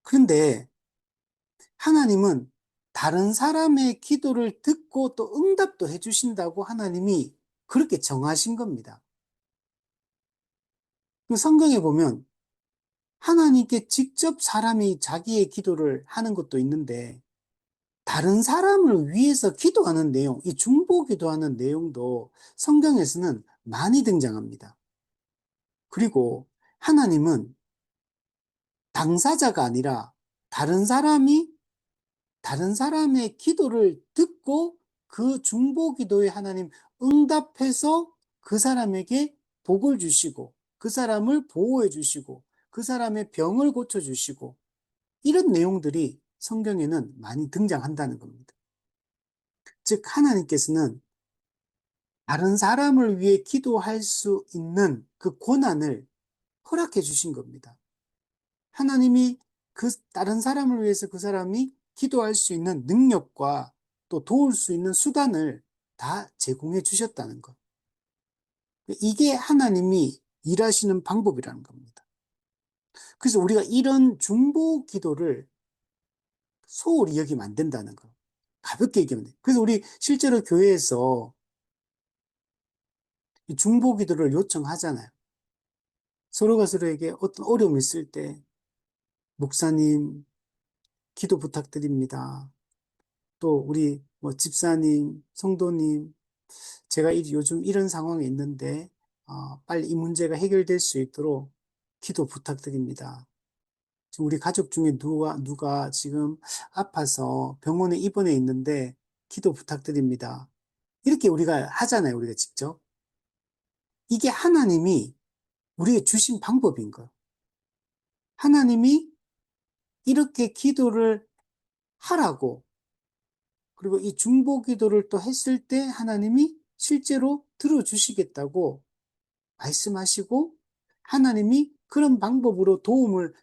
그런데 하나님은 다른 사람의 기도를 듣고 또 응답도 해 주신다고 하나님이 그렇게 정하신 겁니다. 성경에 보면 하나님께 직접 사람이 자기의 기도를 하는 것도 있는데 다른 사람을 위해서 기도하는 내용, 이 중보 기도하는 내용도 성경에서는 많이 등장합니다. 그리고 하나님은 당사자가 아니라 다른 사람의 기도를 듣고 그 중보 기도에 하나님 응답해서 그 사람에게 복을 주시고 그 사람을 보호해 주시고 그 사람의 병을 고쳐 주시고 이런 내용들이 성경에는 많이 등장한다는 겁니다. 즉 하나님께서는 다른 사람을 위해 기도할 수 있는 그 권한을 허락해 주신 겁니다. 하나님이 다른 사람을 위해서 그 사람이 기도할 수 있는 능력과 또 도울 수 있는 수단을 다 제공해 주셨다는 것. 이게 하나님이 일하시는 방법이라는 겁니다. 그래서 우리가 이런 중보 기도를 소홀히 여기면 안 된다는 거. 가볍게 얘기하면 돼. 그래서 우리 실제로 교회에서 중보 기도를 요청하잖아요. 서로가 서로에게 어떤 어려움이 있을 때, 목사님, 기도 부탁드립니다. 또 우리 집사님, 성도님, 제가 요즘 이런 상황에 있는데 빨리 이 문제가 해결될 수 있도록 기도 부탁드립니다. 지금 우리 가족 중에 누가 지금 아파서 병원에 입원해 있는데 기도 부탁드립니다. 이렇게 우리가 하잖아요, 우리가 직접. 이게 하나님이 우리에게 주신 방법인 거예요. 하나님이 이렇게 기도를 하라고 그리고 이 중보 기도를 또 했을 때 하나님이 실제로 들어주시겠다고 말씀하시고 하나님이 그런 방법으로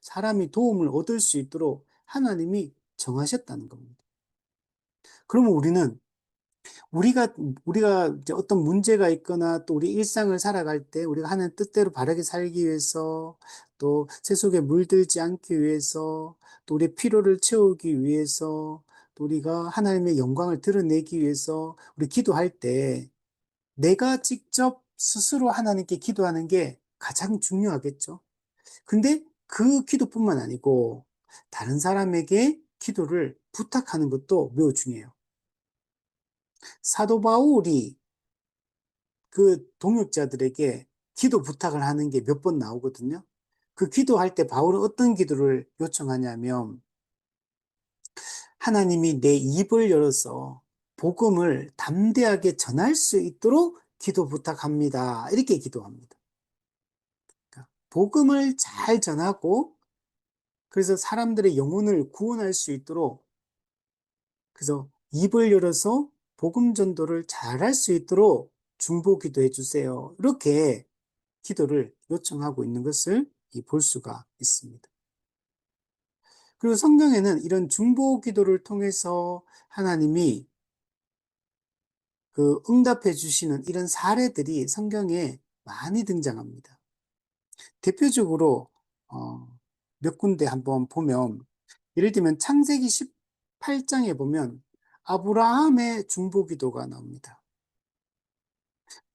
사람이 도움을 얻을 수 있도록 하나님이 정하셨다는 겁니다. 그러면 우리가 이제 어떤 문제가 있거나 또 우리 일상을 살아갈 때 우리가 하는 뜻대로 바르게 살기 위해서 또 세속에 물들지 않기 위해서 또 우리의 필요를 채우기 위해서 또 우리가 하나님의 영광을 드러내기 위해서 우리 기도할 때 내가 직접 스스로 하나님께 기도하는 게 가장 중요하겠죠. 근데 그 기도뿐만 아니고 다른 사람에게 기도를 부탁하는 것도 매우 중요해요. 사도 바울이 그 동역자들에게 기도 부탁을 하는 게 몇 번 나오거든요. 그 기도할 때 바울은 어떤 기도를 요청하냐면 하나님이 내 입을 열어서 복음을 담대하게 전할 수 있도록 기도 부탁합니다. 이렇게 기도합니다. 그러니까 복음을 잘 전하고 그래서 사람들의 영혼을 구원할 수 있도록 그래서 입을 열어서 복음 전도를 잘할 수 있도록 중보 기도해 주세요. 이렇게 기도를 요청하고 있는 것을 볼 수가 있습니다. 그리고 성경에는 이런 중보 기도를 통해서 하나님이 그 응답해 주시는 이런 사례들이 성경에 많이 등장합니다. 대표적으로 몇 군데 한번 보면 예를 들면 창세기 18장에 보면 아브라함의 중보 기도가 나옵니다.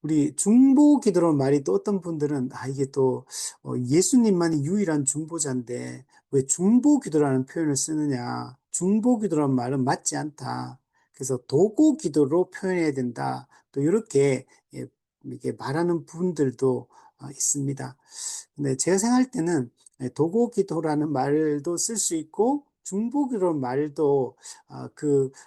우리 중보 기도라는 말이 또 어떤 분들은 이게 또 예수님만이 유일한 중보자인데 왜 중보 기도라는 표현을 쓰느냐. 중보 기도라는 말은 맞지 않다. 그래서 도고 기도로 표현해야 된다. 또 이렇게 이렇게 말하는 분들도 있습니다. 근데 제가 생각할 때는 도고 기도라는 말도 쓸 수 있고 중보 기도라는 말도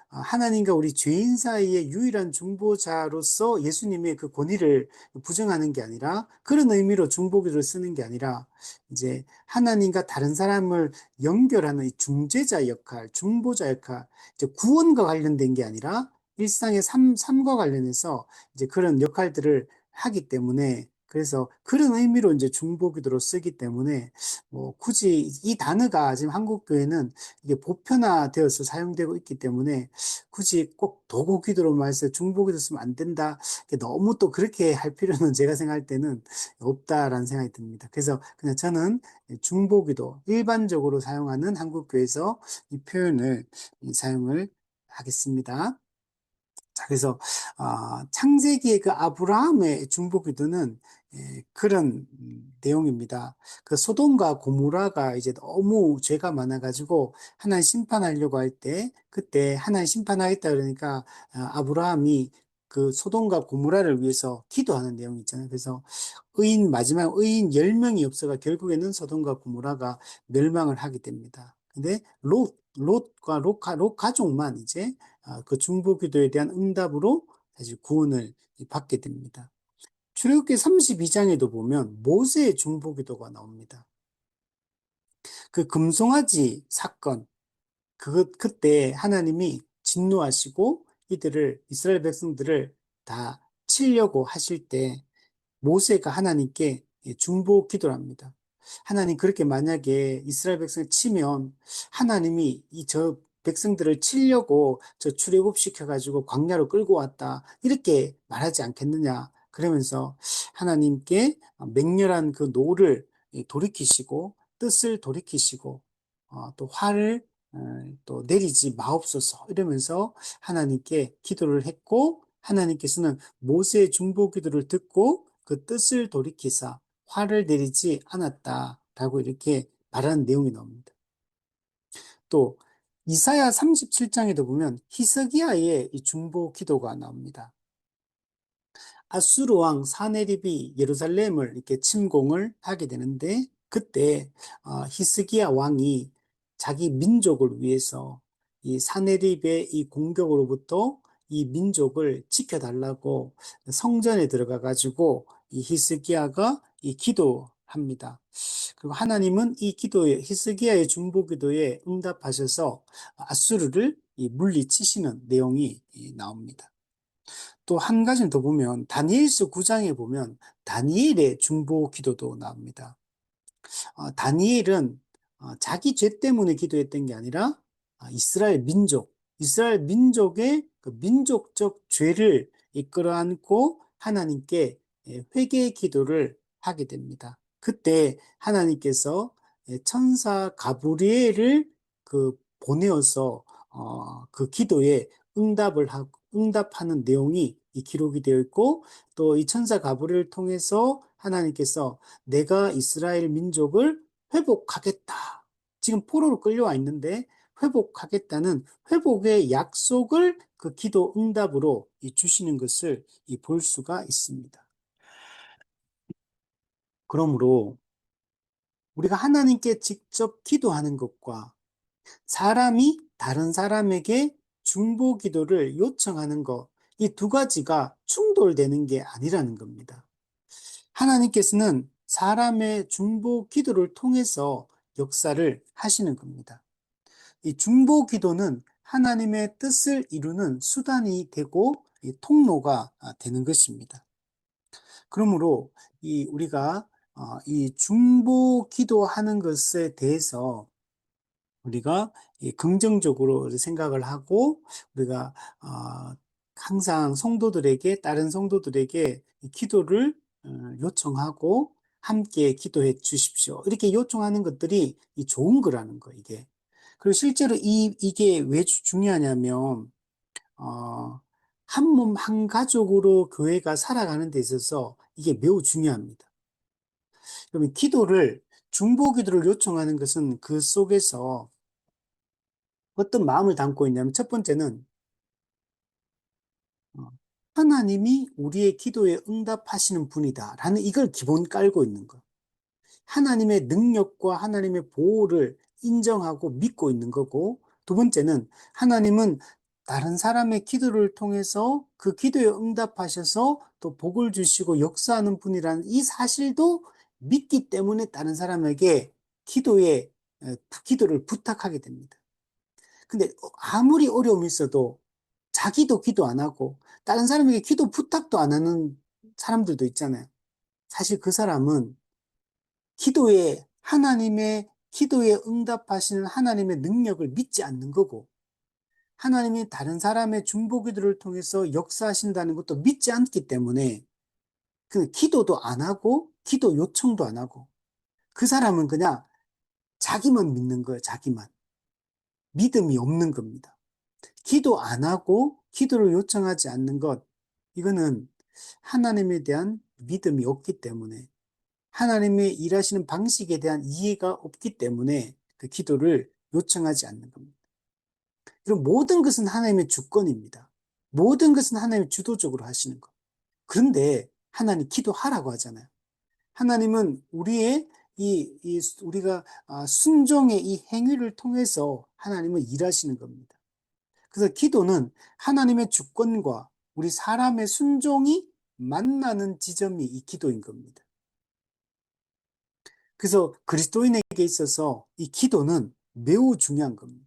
하나님과 우리 죄인 사이의 유일한 중보자로서 예수님의 그 권위를 부정하는 게 아니라 그런 의미로 중보 기도를 쓰는 게 아니라 이제 하나님과 다른 사람을 연결하는 이 중재자 역할, 중보자 역할, 이제 구원과 관련된 게 아니라 일상의 삶과 관련해서 이제 그런 역할들을 하기 때문에 그래서 그런 의미로 이제 중보기도로 쓰기 때문에 뭐 굳이 이 단어가 지금 한국 교회는 이게 보편화되어서 사용되고 있기 때문에 굳이 꼭 도고기도로만 해서 중보기도 쓰면 안 된다. 너무 또 그렇게 할 필요는 제가 생각할 때는 없다라는 생각이 듭니다. 그래서 그냥 저는 중보기도 일반적으로 사용하는 한국 교회에서 이 표현을 사용을 하겠습니다. 자, 그래서 창세기의 그 아브라함의 중보기도는 그런 내용입니다. 그 소돔과 고모라가 이제 너무 죄가 많아가지고 하나님 심판하려고 할 때 그때 하나님 심판하겠다 그러니까 아브라함이 그 소돔과 고모라를 위해서 기도하는 내용이 있잖아요. 그래서 마지막 의인 10명이 없어가 결국에는 소돔과 고모라가 멸망을 하게 됩니다. 근데 롯과 롯 가족만 이제 그 중보기도에 대한 응답으로 사실 구원을 받게 됩니다. 출애굽기 32장에도 보면 모세의 중보기도가 나옵니다. 그 금송아지 사건, 그때 하나님이 진노하시고 이스라엘 백성들을 다 치려고 하실 때 모세가 하나님께 중보 기도를 합니다. 하나님 그렇게 만약에 이스라엘 백성을 치면 하나님이 저 백성들을 치려고 저 출애굽시켜가지고 광야로 끌고 왔다 이렇게 말하지 않겠느냐 그러면서 하나님께 맹렬한 그 노를 돌이키시고 뜻을 돌이키시고 또 화를 또 내리지 마옵소서 이러면서 하나님께 기도를 했고 하나님께서는 모세의 중보 기도를 듣고 그 뜻을 돌이키사 화를 내리지 않았다라고 이렇게 말하는 내용이 나옵니다. 또 이사야 37장에도 보면 히스기야의 이 중보 기도가 나옵니다. 아수르 왕 사네립이 예루살렘을 이렇게 침공을 하게 되는데 그때 히스기야 왕이 자기 민족을 위해서 이 사네립의 이 공격으로부터 이 민족을 지켜달라고 성전에 들어가 가지고 이 히스기야가 이 기도합니다. 그리고 하나님은 이 기도에 히스기야의 중보 기도에 응답하셔서 아수르를 물리치시는 내용이 나옵니다. 또 한 가지는 더 보면 다니엘서 9장에 보면 다니엘의 중보 기도도 나옵니다. 다니엘은 자기 죄 때문에 기도했던 게 아니라 이스라엘 민족의 그 민족적 죄를 이끌어 안고 하나님께 회개 기도를 하게 됩니다. 그때 하나님께서 천사 가브리엘을 보내어서 그 기도에 응답하는 내용이 기록이 되어 있고 또 이 천사 가브리엘을 통해서 하나님께서 내가 이스라엘 민족을 회복하겠다. 지금 포로로 끌려와 있는데 회복하겠다는 회복의 약속을 그 기도 응답으로 주시는 것을 볼 수가 있습니다. 그러므로 우리가 하나님께 직접 기도하는 것과 사람이 다른 사람에게 중보 기도를 요청하는 것, 이 두 가지가 충돌되는 게 아니라는 겁니다. 하나님께서는 사람의 중보 기도를 통해서 역사를 하시는 겁니다. 이 중보 기도는 하나님의 뜻을 이루는 수단이 되고 이 통로가 되는 것입니다. 그러므로 우리가 이 중보 기도하는 것에 대해서 우리가 긍정적으로 생각을 하고 우리가 항상 성도들에게 다른 성도들에게 기도를 요청하고 함께 기도해 주십시오. 이렇게 요청하는 것들이 좋은 거라는 거 이게. 그리고 실제로 이게 왜 중요하냐면 한 몸 한 가족으로 교회가 살아가는 데 있어서 이게 매우 중요합니다. 그러면 중보 기도를 요청하는 것은 그 속에서 어떤 마음을 담고 있냐면 첫 번째는 어, 하나님이 우리의 기도에 응답하시는 분이다라는 이걸 기본 깔고 있는 거. 하나님의 능력과 하나님의 보호를 인정하고 믿고 있는 거고, 두 번째는 하나님은 다른 사람의 기도를 통해서 그 기도에 응답하셔서 또 복을 주시고 역사하는 분이라는 이 사실도 믿기 때문에 다른 사람에게 기도를 부탁하게 됩니다. 근데 아무리 어려움이 있어도 자기도 기도 안 하고 다른 사람에게 기도 부탁도 안 하는 사람들도 있잖아요. 사실 그 사람은 하나님의 기도에 응답하시는 하나님의 능력을 믿지 않는 거고, 하나님이 다른 사람의 중보 기도를 통해서 역사하신다는 것도 믿지 않기 때문에 그 기도도 안 하고 기도 요청도 안 하고 그 사람은 그냥 자기만 믿는 거예요. 자기만. 믿음이 없는 겁니다. 기도 안 하고 기도를 요청하지 않는 것, 이거는 하나님에 대한 믿음이 없기 때문에 하나님의 일하시는 방식에 대한 이해가 없기 때문에 그 기도를 요청하지 않는 겁니다. 그리고 모든 것은 하나님의 주권입니다. 모든 것은 하나님이 주도적으로 하시는 것. 그런데 하나님 기도하라고 하잖아요. 하나님은 우리가 순종의 이 행위를 통해서 하나님은 일하시는 겁니다. 그래서 기도는 하나님의 주권과 우리 사람의 순종이 만나는 지점이 이 기도인 겁니다. 그래서 그리스도인에게 있어서 이 기도는 매우 중요한 겁니다.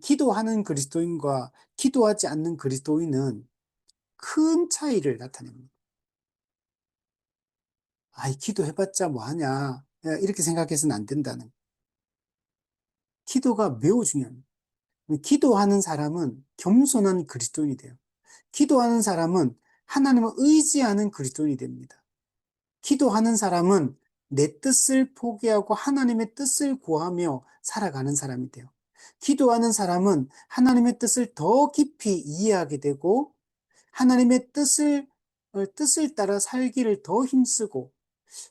기도하는 그리스도인과 기도하지 않는 그리스도인은 큰 차이를 나타냅니다. 기도해봤자 뭐하냐, 이렇게 생각해서는 안 된다는. 기도가 매우 중요합니다. 기도하는 사람은 겸손한 그리스도인이 돼요. 기도하는 사람은 하나님을 의지하는 그리스도인이 됩니다. 기도하는 사람은 내 뜻을 포기하고 하나님의 뜻을 구하며 살아가는 사람이 돼요. 기도하는 사람은 하나님의 뜻을 더 깊이 이해하게 되고 하나님의 뜻을 따라 살기를 더 힘쓰고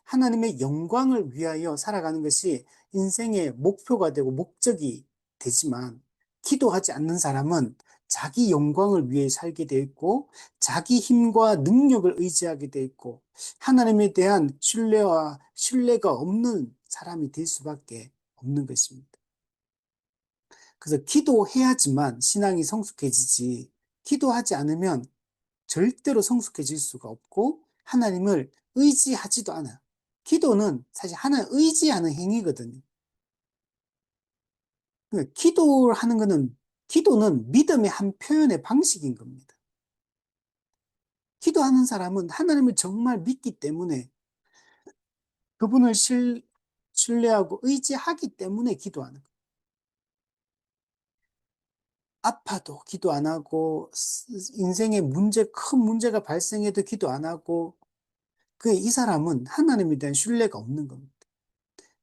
하나님의 영광을 위하여 살아가는 것이 인생의 목표가 되고 목적이 되지만 기도하지 않는 사람은 자기 영광을 위해 살게 되어 있고 자기 힘과 능력을 의지하게 되어 있고 하나님에 대한 신뢰가 없는 사람이 될 수밖에 없는 것입니다. 그래서 기도해야지만 신앙이 성숙해지지 기도하지 않으면 절대로 성숙해질 수가 없고 하나님을 의지하지도 않아요. 기도는 사실 하나님 의지하는 행위거든요. 그러니까 기도는 믿음의 한 표현의 방식인 겁니다. 기도하는 사람은 하나님을 정말 믿기 때문에 그분을 신뢰하고 의지하기 때문에 기도하는 거예요. 아파도 기도 안 하고 인생에 큰 문제가 발생해도 기도 안 하고 이 사람은 하나님에 대한 신뢰가 없는 겁니다.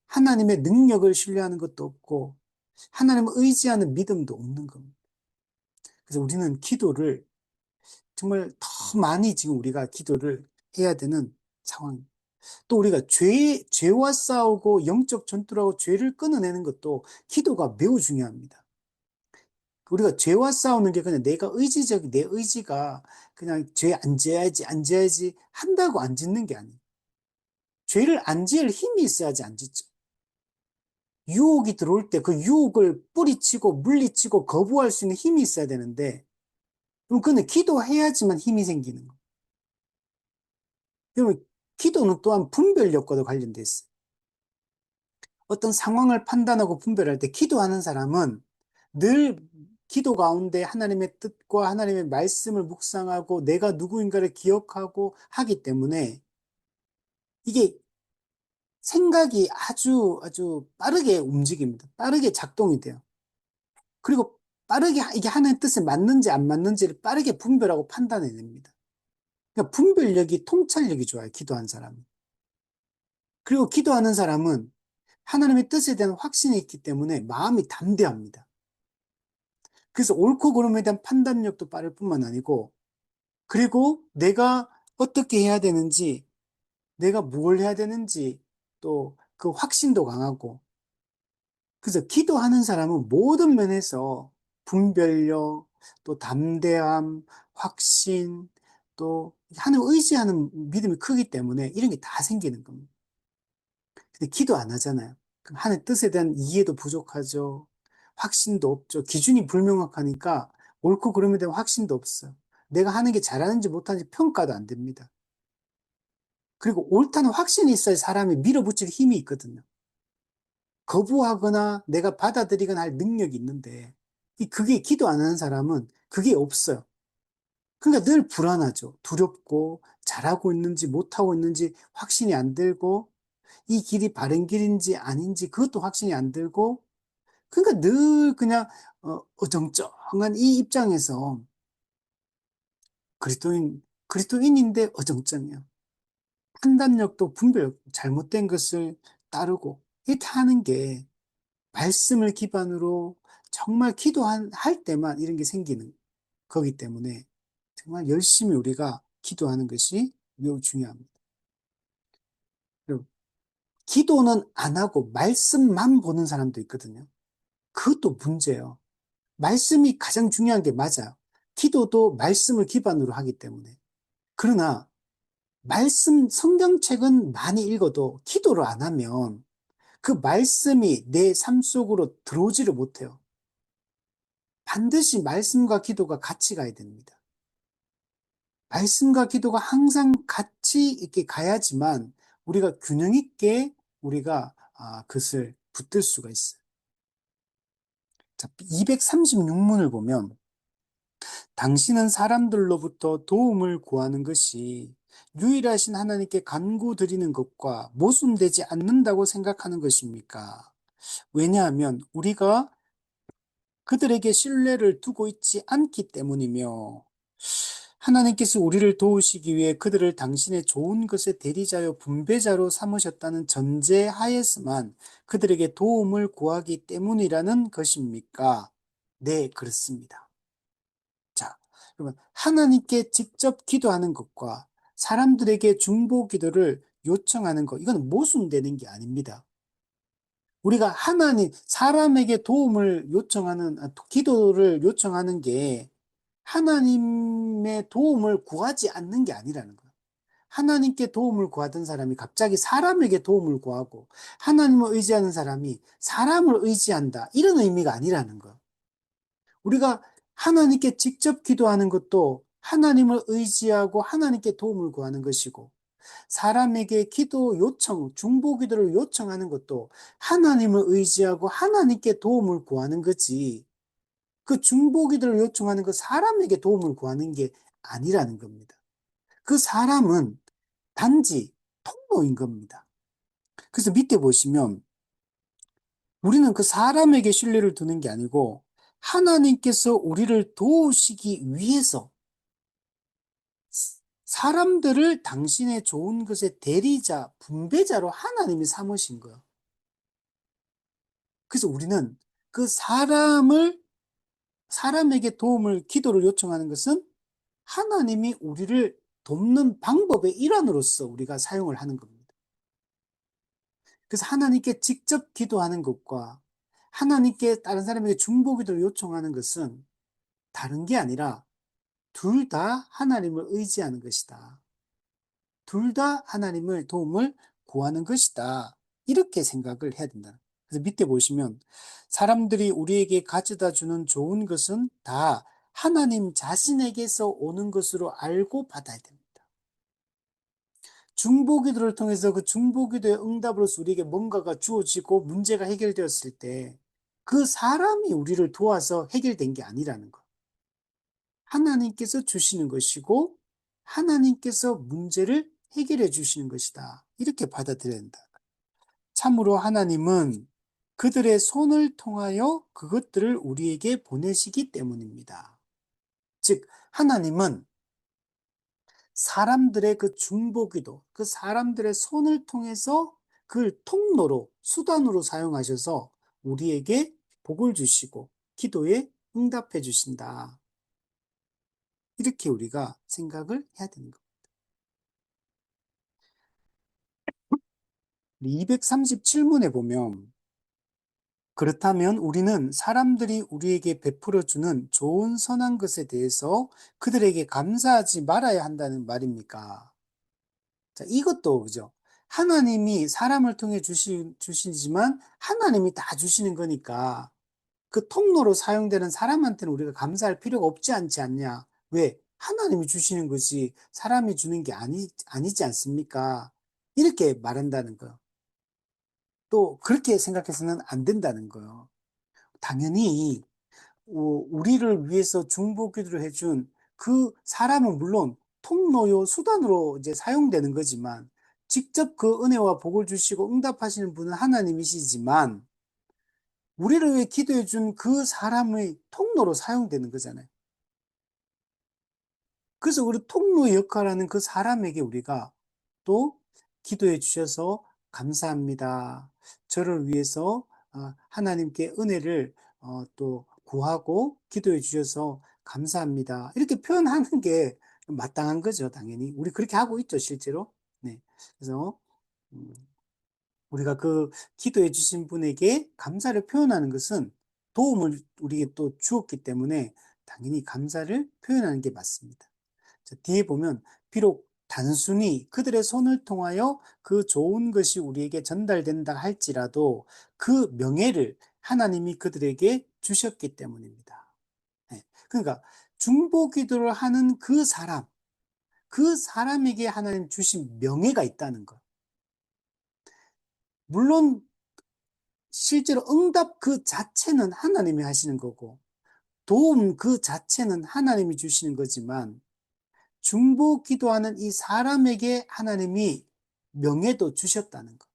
하나님의 능력을 신뢰하는 것도 없고 하나님을 의지하는 믿음도 없는 겁니다. 그래서 우리는 기도를 정말 더 많이 지금 우리가 기도를 해야 되는 상황입니다. 또 우리가 죄와 싸우고 영적 전투라고 죄를 끊어내는 것도 기도가 매우 중요합니다. 우리가 죄와 싸우는 게 그냥 내 의지가 그냥 죄 안 지어야지 한다고 안 짓는 게 아니에요. 죄를 안 지을 힘이 있어야지 안 짓죠. 유혹이 들어올 때 그 유혹을 뿌리치고 물리치고 거부할 수 있는 힘이 있어야 되는데, 그럼 그는 기도해야지만 힘이 생기는 거예요. 그러면 기도는 또한 분별력과도 관련돼 있어요. 어떤 상황을 판단하고 분별할 때 기도하는 사람은 늘 기도 가운데 하나님의 뜻과 하나님의 말씀을 묵상하고 내가 누구인가를 기억하고 하기 때문에 이게 생각이 아주 빠르게 움직입니다. 빠르게 작동이 돼요. 그리고 빠르게 이게 하나님의 뜻에 맞는지 안 맞는지를 빠르게 분별하고 판단해냅니다. 그러니까 분별력이, 통찰력이 좋아요, 기도한 사람은. 그리고 기도하는 사람은 하나님의 뜻에 대한 확신이 있기 때문에 마음이 담대합니다. 그래서 옳고 그름에 대한 판단력도 빠를 뿐만 아니고, 그리고 내가 어떻게 해야 되는지, 내가 뭘 해야 되는지, 또 그 확신도 강하고, 그래서 기도하는 사람은 모든 면에서 분별력, 또 담대함, 확신, 또 하나님 의지하는 믿음이 크기 때문에 이런 게 다 생기는 겁니다. 근데 기도 안 하잖아요. 그럼 하나님 뜻에 대한 이해도 부족하죠. 확신도 없죠. 기준이 불명확하니까 옳고 그름에 대한 확신도 없어요. 내가 하는 게 잘하는지 못하는지 평가도 안 됩니다. 그리고 옳다는 확신이 있어야 사람이 밀어붙일 힘이 있거든요. 거부하거나 내가 받아들이거나 할 능력이 있는데, 그게 기도 안 하는 사람은 그게 없어요. 그러니까 늘 불안하죠. 두렵고, 잘하고 있는지 못하고 있는지 확신이 안 들고, 이 길이 바른 길인지 아닌지 그것도 확신이 안 들고, 그러니까 늘 그냥 어정쩡한 이 입장에서 그리스도인인데 어정쩡해요. 판단력도 분별, 잘못된 것을 따르고, 이렇게 하는 게 말씀을 기반으로 정말 할 때만 이런 게 생기는 거기 때문에 정말 열심히 우리가 기도하는 것이 매우 중요합니다. 그리고 기도는 안 하고 말씀만 보는 사람도 있거든요. 그것도 문제예요. 말씀이 가장 중요한 게 맞아요. 기도도 말씀을 기반으로 하기 때문에. 그러나 성경책은 많이 읽어도 기도를 안 하면 그 말씀이 내 삶 속으로 들어오지를 못해요. 반드시 말씀과 기도가 같이 가야 됩니다. 말씀과 기도가 항상 같이 이렇게 가야지만 우리가 균형 있게 우리가 그것을 붙들 수가 있어요. 자, 236문을 보면 당신은 사람들로부터 도움을 구하는 것이 유일하신 하나님께 간구드리는 것과 모순되지 않는다고 생각하는 것입니까? 왜냐하면 우리가 그들에게 신뢰를 두고 있지 않기 때문이며 하나님께서 우리를 도우시기 위해 그들을 당신의 좋은 것의 대리자요 분배자로 삼으셨다는 전제 하에서만 그들에게 도움을 구하기 때문이라는 것입니까? 네, 그렇습니다. 자, 그러면 하나님께 직접 기도하는 것과 사람들에게 중보 기도를 요청하는 것, 이건 모순되는 게 아닙니다. 우리가 사람에게 기도를 요청하는 게 하나님의 도움을 구하지 않는 게 아니라는 거예요. 하나님께 도움을 구하던 사람이 갑자기 사람에게 도움을 구하고 하나님을 의지하는 사람이 사람을 의지한다. 이런 의미가 아니라는 거예요. 우리가 하나님께 직접 기도하는 것도 하나님을 의지하고 하나님께 도움을 구하는 것이고 사람에게 중보 기도를 요청하는 것도 하나님을 의지하고 하나님께 도움을 구하는 거지. 그 중보 기도를 요청하는 그 사람에게 도움을 구하는 게 아니라는 겁니다. 그 사람은 단지 통로인 겁니다. 그래서 밑에 보시면 우리는 그 사람에게 신뢰를 두는 게 아니고 하나님께서 우리를 도우시기 위해서 사람들을 당신의 좋은 것의 대리자, 분배자로 하나님이 삼으신 거예요. 그래서 우리는 그 사람에게 기도를 요청하는 것은 하나님이 우리를 돕는 방법의 일환으로서 우리가 사용을 하는 겁니다. 그래서 하나님께 직접 기도하는 것과 하나님께 다른 사람에게 중보기도를 요청하는 것은 다른 게 아니라 둘 다 하나님을 의지하는 것이다. 둘 다 하나님을 도움을 구하는 것이다. 이렇게 생각을 해야 된다. 그래서 밑에 보시면 사람들이 우리에게 가져다 주는 좋은 것은 다 하나님 자신에게서 오는 것으로 알고 받아야 됩니다. 중보기도를 통해서 그 중보기도의 응답으로서 우리에게 뭔가가 주어지고 문제가 해결되었을 때 그 사람이 우리를 도와서 해결된 게 아니라는 거. 하나님께서 주시는 것이고 하나님께서 문제를 해결해 주시는 것이다. 이렇게 받아들여야 된다. 참으로 하나님은 그들의 손을 통하여 그것들을 우리에게 보내시기 때문입니다. 즉, 하나님은 사람들의 그 중보기도, 그 사람들의 손을 통해서 그걸 통로로, 수단으로 사용하셔서 우리에게 복을 주시고 기도에 응답해 주신다. 이렇게 우리가 생각을 해야 되는 겁니다. 237문에 보면 그렇다면 우리는 사람들이 우리에게 베풀어주는 좋은 선한 것에 대해서 그들에게 감사하지 말아야 한다는 말입니까? 자, 이것도 그죠. 하나님이 사람을 통해 주시지만 하나님이 다 주시는 거니까 그 통로로 사용되는 사람한테는 우리가 감사할 필요가 없지 않지 않냐. 왜? 하나님이 주시는 것이 사람이 주는 게 아니지 않습니까? 이렇게 말한다는 거예요. 또 그렇게 생각해서는 안 된다는 거예요. 당연히 우리를 위해서 중보기도를 해준 그 사람은 물론 통로요 수단으로 이제 사용되는 거지만 직접 그 은혜와 복을 주시고 응답하시는 분은 하나님이시지만 우리를 위해 기도해 준 그 사람의 통로로 사용되는 거잖아요. 그래서 우리 통로의 역할하는 그 사람에게 우리가 또 기도해 주셔서 감사합니다. 저를 위해서 하나님께 은혜를 또 구하고 기도해 주셔서 감사합니다. 이렇게 표현하는 게 마땅한 거죠, 당연히. 우리 그렇게 하고 있죠, 실제로. 네. 그래서 음, 우리가 그 기도해 주신 분에게 감사를 표현하는 것은 도움을 우리에게 또 주었기 때문에 당연히 감사를 표현하는 게 맞습니다. 자, 뒤에 보면 비록 단순히 그들의 손을 통하여 그 좋은 것이 우리에게 전달된다 할지라도 그 명예를 하나님이 그들에게 주셨기 때문입니다. 네. 그러니까 중보 기도를 하는 그 사람에게 하나님 주신 명예가 있다는 것. 물론 실제로 응답 그 자체는 하나님이 하시는 거고 도움 그 자체는 하나님이 주시는 거지만 중보 기도하는 이 사람에게 하나님이 명예도 주셨다는 것.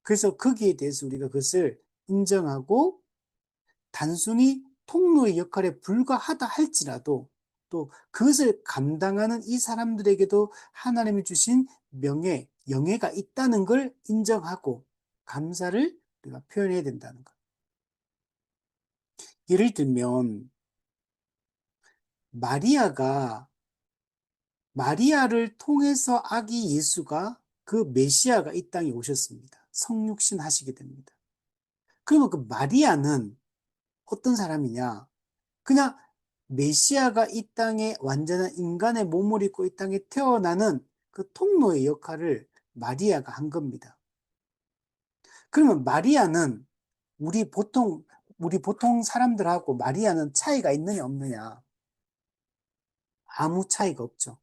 그래서 거기에 대해서 우리가 그것을 인정하고 단순히 통로의 역할에 불과하다 할지라도 또 그것을 감당하는 이 사람들에게도 하나님이 주신 영예가 있다는 걸 인정하고 감사를 우리가 표현해야 된다는 것. 예를 들면 마리아를 통해서 아기 예수가 그 메시아가 이 땅에 오셨습니다. 성육신 하시게 됩니다. 그러면 그 마리아는 어떤 사람이냐? 그냥 메시아가 이 땅에 완전한 인간의 몸을 입고 이 땅에 태어나는 그 통로의 역할을 마리아가 한 겁니다. 그러면 마리아는 우리 보통 사람들하고 마리아는 차이가 있느냐 없느냐? 아무 차이가 없죠.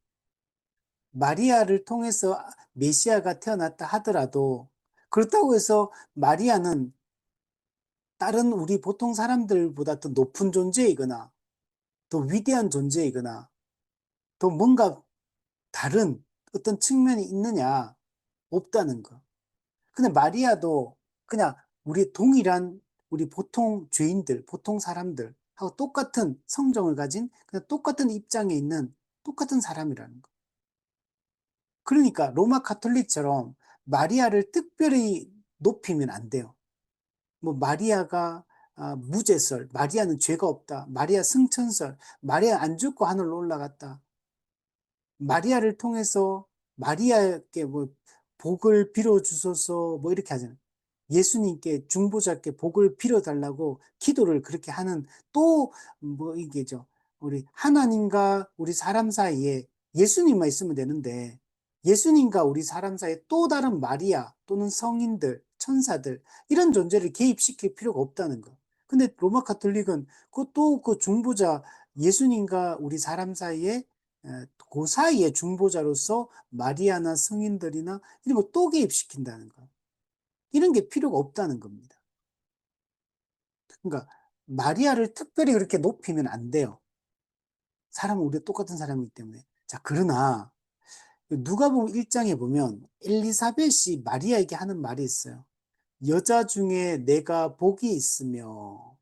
마리아를 통해서 메시아가 태어났다 하더라도 그렇다고 해서 마리아는 다른 우리 보통 사람들보다 더 높은 존재이거나 더 위대한 존재이거나 더 뭔가 다른 어떤 측면이 있느냐? 없다는 거. 근데 마리아도 그냥 우리 보통 죄인들, 보통 사람들하고 똑같은 성정을 가진 그냥 똑같은 입장에 있는 똑같은 사람이라는 거. 그러니까 로마 가톨릭처럼 마리아를 특별히 높이면 안 돼요. 뭐 마리아가 무죄설, 마리아는 죄가 없다, 마리아 승천설, 마리아 안 죽고 하늘로 올라갔다. 마리아를 통해서 마리아에게 뭐 복을 빌어 주소서 뭐 이렇게 하잖아요. 예수님께 중보자께 복을 빌어 달라고 기도를 그렇게 하는 또 뭐 이게죠. 우리 하나님과 우리 사람 사이에 예수님만 있으면 되는데 예수님과 우리 사람 사이에 또 다른 마리아 또는 성인들, 천사들 이런 존재를 개입시킬 필요가 없다는 거. 근데 로마 가톨릭은 그 중보자 예수님과 우리 사람 사이에 그 사이의 중보자로서 마리아나 성인들이나 이런 거 또 개입시킨다는 거. 이런 게 필요가 없다는 겁니다. 그러니까 마리아를 특별히 그렇게 높이면 안 돼요. 사람은 우리가 똑같은 사람이기 때문에. 자, 그러나 누가복음 1장에 보면 엘리사벳이 마리아에게 하는 말이 있어요. 여자 중에 내가 복이 있으며.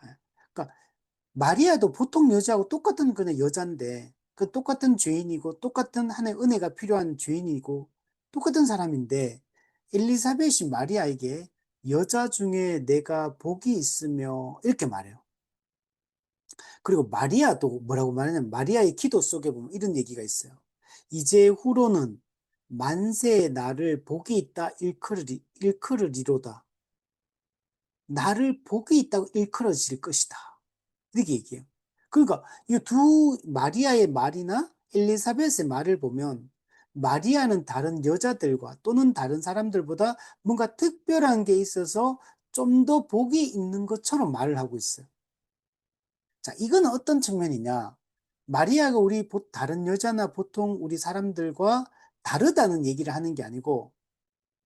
예. 그러니까 마리아도 보통 여자하고 똑같은 그냥 여잔데 그 똑같은 죄인이고 똑같은 하나의 은혜가 필요한 죄인이고 똑같은 사람인데 엘리사벳이 마리아에게 여자 중에 내가 복이 있으며 이렇게 말해요. 그리고 마리아도 뭐라고 말하냐면 마리아의 기도 속에 보면 이런 얘기가 있어요. 이제 후로는 만세의 나를 복이 있다 일컬으리로다. 나를 복이 있다고 일컬어질 것이다. 이렇게 얘기해요. 그러니까 이 두 마리아의 말이나 엘리사벳의 말을 보면 마리아는 다른 여자들과 또는 다른 사람들보다 뭔가 특별한 게 있어서 좀 더 복이 있는 것처럼 말을 하고 있어요. 자, 이건 어떤 측면이냐? 마리아가 우리 다른 여자나 보통 우리 사람들과 다르다는 얘기를 하는 게 아니고,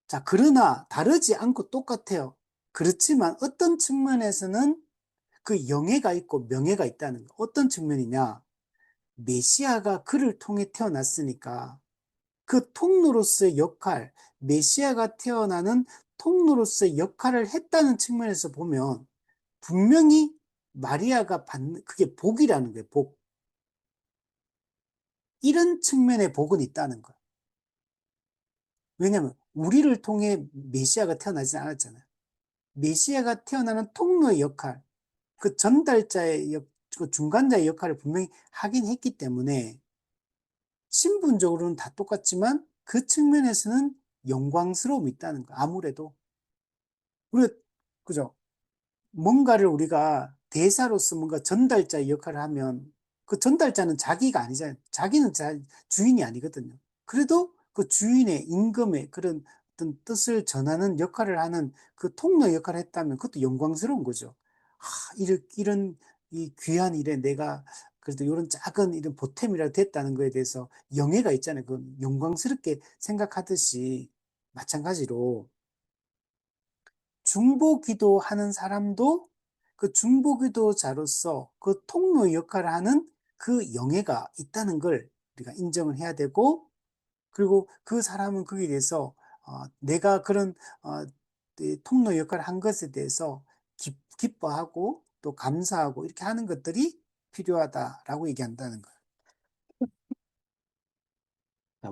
자, 그러나 다르지 않고 똑같아요. 그렇지만 어떤 측면에서는 그 영예가 있고 명예가 있다는 거. 어떤 측면이냐? 메시아가 그를 통해 태어났으니까 그 통로로서의 역할, 메시아가 태어나는 통로로서의 역할을 했다는 측면에서 보면 분명히 마리아가 받는 그게 복이라는 거예요. 복. 이런 측면의 복은 있다는 거예요. 왜냐하면 우리를 통해 메시아가 태어나지 않았잖아요. 메시아가 태어나는 통로의 역할, 그 전달자의 그 중간자의 역할을 분명히 하긴 했기 때문에 신분적으로는 다 똑같지만 그 측면에서는 영광스러움이 있다는 거. 아무래도 우리가 그죠? 뭔가를 우리가 대사로서 뭔가 전달자의 역할을 하면 그 전달자는 자기가 아니잖아요. 자기는 주인이 아니거든요. 그래도 그 주인의 임금의 그런 어떤 뜻을 전하는 역할을 하는 그 통로 역할을 했다면 그것도 영광스러운 거죠. 이런 이 귀한 일에 내가 그래도 이런 작은 이런 보탬이라도 됐다는 거에 대해서 영예가 있잖아요. 그 영광스럽게 생각하듯이 마찬가지로 중보기도 하는 사람도 그 중보기도자로서 그 통로 역할을 하는 그 영예가 있다는 걸 우리가 인정을 해야 되고, 그리고 그 사람은 거기에 대해서 내가 그런 통로 역할을 한 것에 대해서 기뻐하고 또 감사하고 이렇게 하는 것들이 필요하다라고 얘기한다는 거예요.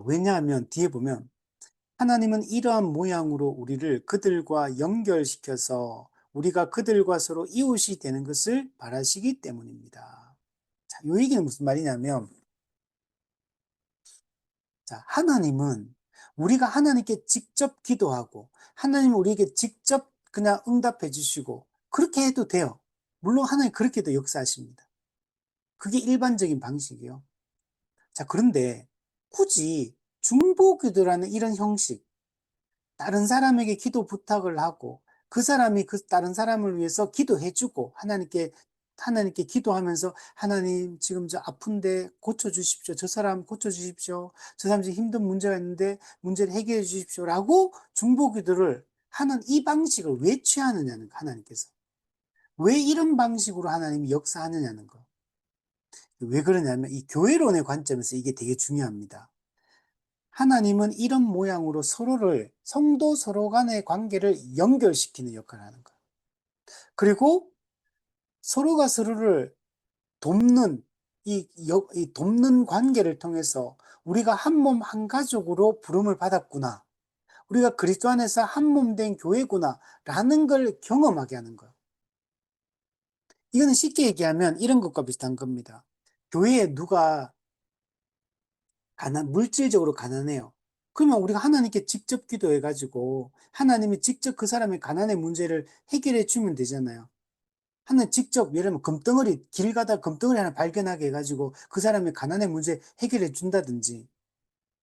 왜냐하면 뒤에 보면 하나님은 이러한 모양으로 우리를 그들과 연결시켜서 우리가 그들과 서로 이웃이 되는 것을 바라시기 때문입니다. 자, 이 얘기는 무슨 말이냐면, 자, 하나님은 우리가 하나님께 직접 기도하고, 하나님은 우리에게 직접 그냥 응답해 주시고, 그렇게 해도 돼요. 물론 하나님 그렇게도 역사하십니다. 그게 일반적인 방식이에요. 자, 그런데 굳이 중보기도라는 이런 형식, 다른 사람에게 기도 부탁을 하고 그 사람이 그 다른 사람을 위해서 기도해주고 하나님께 기도하면서 하나님 지금 저 아픈데 고쳐주십시오. 저 사람 고쳐주십시오. 저 사람 지금 힘든 문제가 있는데 문제를 해결해 주십시오라고 중보기도를 하는 이 방식을 왜 취하느냐는 거, 하나님께서. 왜 이런 방식으로 하나님이 역사하느냐는 거. 왜 그러냐면 이 교회론의 관점에서 이게 되게 중요합니다. 하나님은 이런 모양으로 성도 서로 간의 관계를 연결시키는 역할을 하는 거예요. 그리고 서로가 서로를 돕는, 이 돕는 관계를 통해서 우리가 한 몸, 한 가족으로 부름을 받았구나. 우리가 그리스도 안에서 한 몸 된 교회구나. 라는 걸 경험하게 하는 거예요. 이거는 쉽게 얘기하면 이런 것과 비슷한 겁니다. 교회에 누가 물질적으로 가난해요. 그러면 우리가 하나님께 직접 기도해가지고 하나님이 직접 그 사람의 가난의 문제를 해결해 주면 되잖아요. 하나님 직접 예를 들면 금덩어리 길 가다 금덩어리 하나 발견하게 해가지고 그 사람의 가난의 문제 해결해 준다든지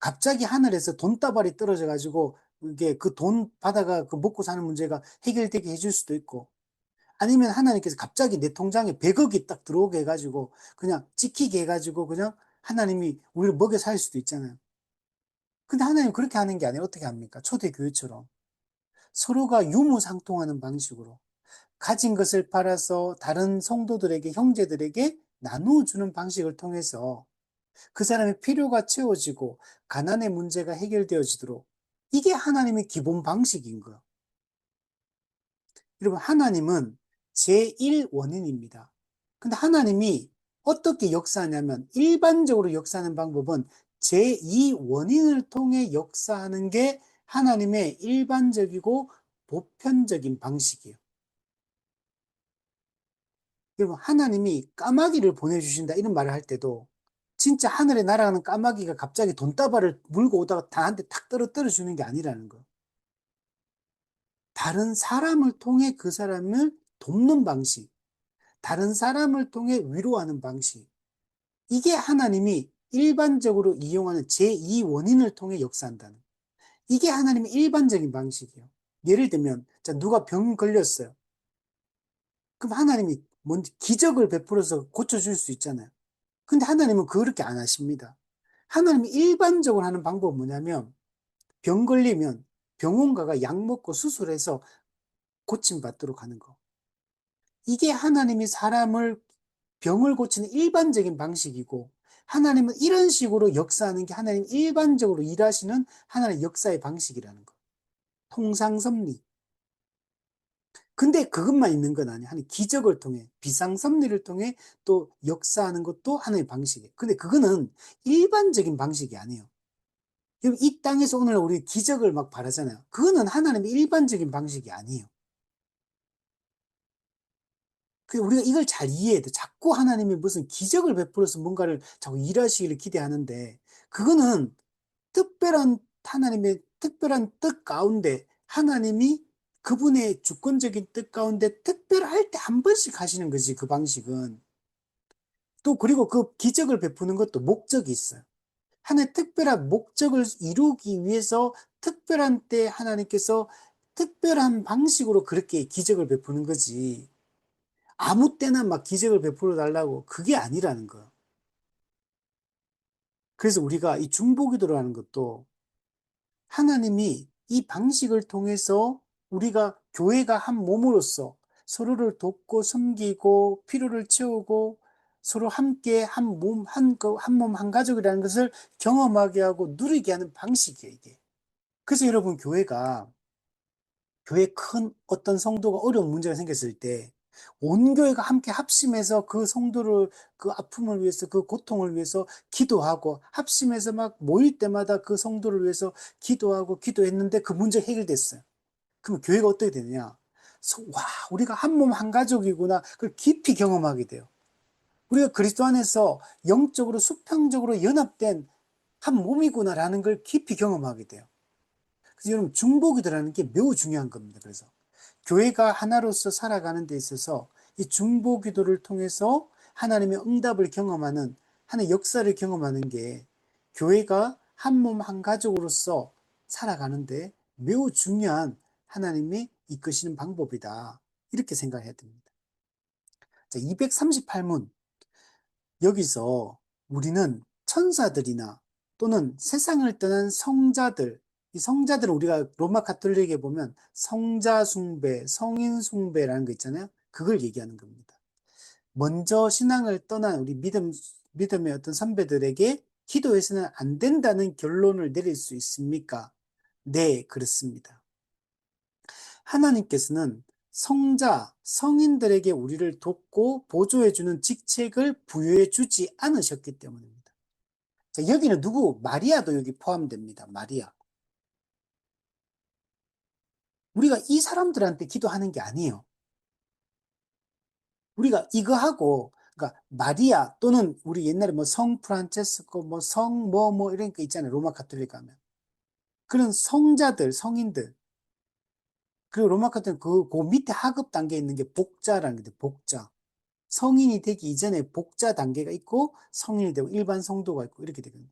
갑자기 하늘에서 돈다발이 떨어져 가지고 이게 그 돈 받아가 그 먹고 사는 문제가 해결되게 해줄 수도 있고 아니면 하나님께서 갑자기 내 통장에 100억이 딱 들어오게 해가지고 그냥 찍히게 해가지고 그냥 하나님이 우리를 먹여 살 수도 있잖아요. 근데 하나님 그렇게 하는 게 아니라 어떻게 합니까? 초대교회처럼 서로가 유무상통하는 방식으로 가진 것을 팔아서 다른 성도들에게 형제들에게 나누어 주는 방식을 통해서 그 사람의 필요가 채워지고 가난의 문제가 해결되어지도록 이게 하나님의 기본 방식인 거예요. 여러분 하나님은 제1원인입니다. 근데 하나님이 어떻게 역사하냐면 일반적으로 역사하는 방법은 제2원인을 통해 역사하는 게 하나님의 일반적이고 보편적인 방식이에요. 여러분 하나님이 까마귀를 보내주신다 이런 말을 할 때도 진짜 하늘에 날아가는 까마귀가 갑자기 돈다발을 물고 오다가 다 한 대 탁 떨어뜨려 주는 게 아니라는 거예요. 다른 사람을 통해 그 사람을 돕는 방식, 다른 사람을 통해 위로하는 방식. 이게 하나님이 일반적으로 이용하는 제2원인을 통해 역사한다는. 이게 하나님의 일반적인 방식이에요. 예를 들면, 자, 누가 병 걸렸어요. 그럼 하나님이 뭔지 기적을 베풀어서 고쳐줄 수 있잖아요. 근데 하나님은 그렇게 안 하십니다. 하나님이 일반적으로 하는 방법은 뭐냐면, 병 걸리면 병원 가가 약 먹고 수술해서 고침받도록 하는 거. 이게 하나님이 사람을 병을 고치는 일반적인 방식이고 하나님은 이런 식으로 역사하는 게 하나님 일반적으로 일하시는 하나님의 역사의 방식이라는 거. 통상섭리. 근데 그것만 있는 건 아니에요. 하나님 기적을 통해 비상섭리를 통해 또 역사하는 것도 하나님의 방식이에요. 근데 그거는 일반적인 방식이 아니에요. 이 땅에서 오늘 우리 기적을 막 바라잖아요. 그거는 하나님의 일반적인 방식이 아니에요. 그래서 우리가 이걸 잘 이해해야 돼. 자꾸 하나님이 무슨 기적을 베풀어서 뭔가를 자꾸 일하시기를 기대하는데, 그거는 특별한 하나님의 특별한 뜻 가운데, 하나님이 그분의 주권적인 뜻 가운데 특별할 때 한 번씩 하시는 거지, 그 방식은. 또, 그리고 그 기적을 베푸는 것도 목적이 있어요. 하나의 특별한 목적을 이루기 위해서 특별한 때 하나님께서 특별한 방식으로 그렇게 기적을 베푸는 거지. 아무 때나 막 기적을 베풀어 달라고 그게 아니라는 거예요. 그래서 우리가 이 중보기도라는 것도 하나님이 이 방식을 통해서 우리가 교회가 한 몸으로서 서로를 돕고 섬기고 필요를 채우고 서로 함께 한 몸, 한 몸, 한 가족이라는 것을 경험하게 하고 누리게 하는 방식이에요, 이게. 그래서 여러분, 교회 큰 어떤 성도가 어려운 문제가 생겼을 때, 온 교회가 함께 합심해서 그 성도를, 그 아픔을 위해서, 그 고통을 위해서 기도하고, 합심해서 막 모일 때마다 그 성도를 위해서 기도하고, 기도했는데 그 문제 해결됐어요. 그럼 교회가 어떻게 되느냐? 와, 우리가 한 몸 한 가족이구나. 그걸 깊이 경험하게 돼요. 우리가 그리스도 안에서 영적으로, 수평적으로 연합된 한 몸이구나라는 걸 깊이 경험하게 돼요. 그래서 여러분, 중보기도라는 게 매우 중요한 겁니다. 그래서. 교회가 하나로서 살아가는 데 있어서 이 중보기도를 통해서 하나님의 응답을 경험하는, 하나의 역사를 경험하는 게 교회가 한 몸 한 가족으로서 살아가는데 매우 중요한 하나님이 이끄시는 방법이다. 이렇게 생각해야 됩니다. 자, 238문. 여기서 우리는 천사들이나 또는 세상을 떠난 성자들, 이 성자들은 우리가 로마 가톨릭에 보면 성자 숭배, 성인 숭배라는 거 있잖아요. 그걸 얘기하는 겁니다. 먼저 신앙을 떠난 우리 믿음의 어떤 선배들에게 기도해서는 안 된다는 결론을 내릴 수 있습니까? 네, 그렇습니다. 하나님께서는 성자, 성인들에게 우리를 돕고 보조해주는 직책을 부여해 주지 않으셨기 때문입니다. 자, 여기는 누구? 마리아도 여기 포함됩니다. 마리아. 우리가 이 사람들한테 기도하는 게 아니에요. 우리가 이거 하고, 그러니까 마리아 또는 우리 옛날에 뭐 성 프란체스코, 뭐 성 뭐 이런 거 있잖아요. 로마 가톨릭 가면. 그런 성자들, 성인들, 그리고 로마 같은 그 밑에 하급 단계에 있는 게 복자라는 게 복자. 성인이 되기 이전에 복자 단계가 있고 성인이 되고 일반 성도가 있고 이렇게 되거든요.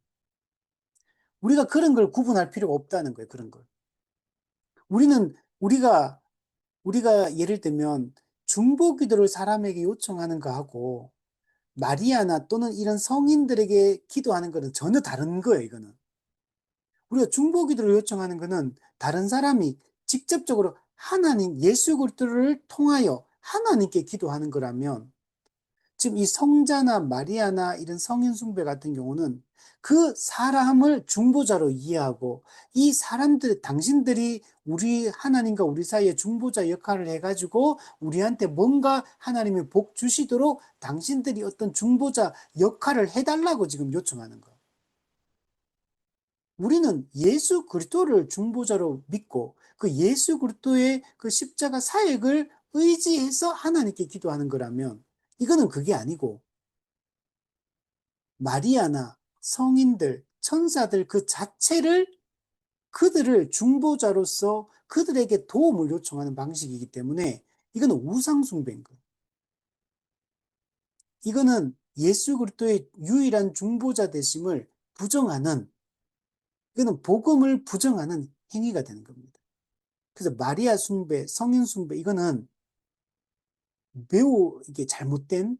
우리가 그런 걸 구분할 필요가 없다는 거예요. 그런 걸. 우리는 우리가 예를 들면 중보 기도를 사람에게 요청하는 거하고 마리아나 또는 이런 성인들에게 기도하는 거는 전혀 다른 거예요. 이거는. 우리가 중보 기도를 요청하는 거는 다른 사람이 직접적으로 하나님 예수 그리스도를 통하여 하나님께 기도하는 거라면 지금 이 성자나 마리아나 이런 성인 숭배 같은 경우는 그 사람을 중보자로 이해하고 이 사람들, 당신들이 우리 하나님과 우리 사이에 중보자 역할을 해가지고 우리한테 뭔가 하나님이 복 주시도록 당신들이 어떤 중보자 역할을 해달라고 지금 요청하는 거예요. 우리는 예수 그리스도를 중보자로 믿고 그 예수 그리스도의 그 십자가 사역을 의지해서 하나님께 기도하는 거라면 이거는 그게 아니고 마리아나 성인들, 천사들 그 자체를 그들을 중보자로서 그들에게 도움을 요청하는 방식이기 때문에 이거는 우상숭배인 거예요. 이거는 예수 그리스도의 유일한 중보자 되심을 부정하는, 이거는 복음을 부정하는 행위가 되는 겁니다. 그래서 마리아 숭배, 성인 숭배, 이거는 매우 이게 잘못된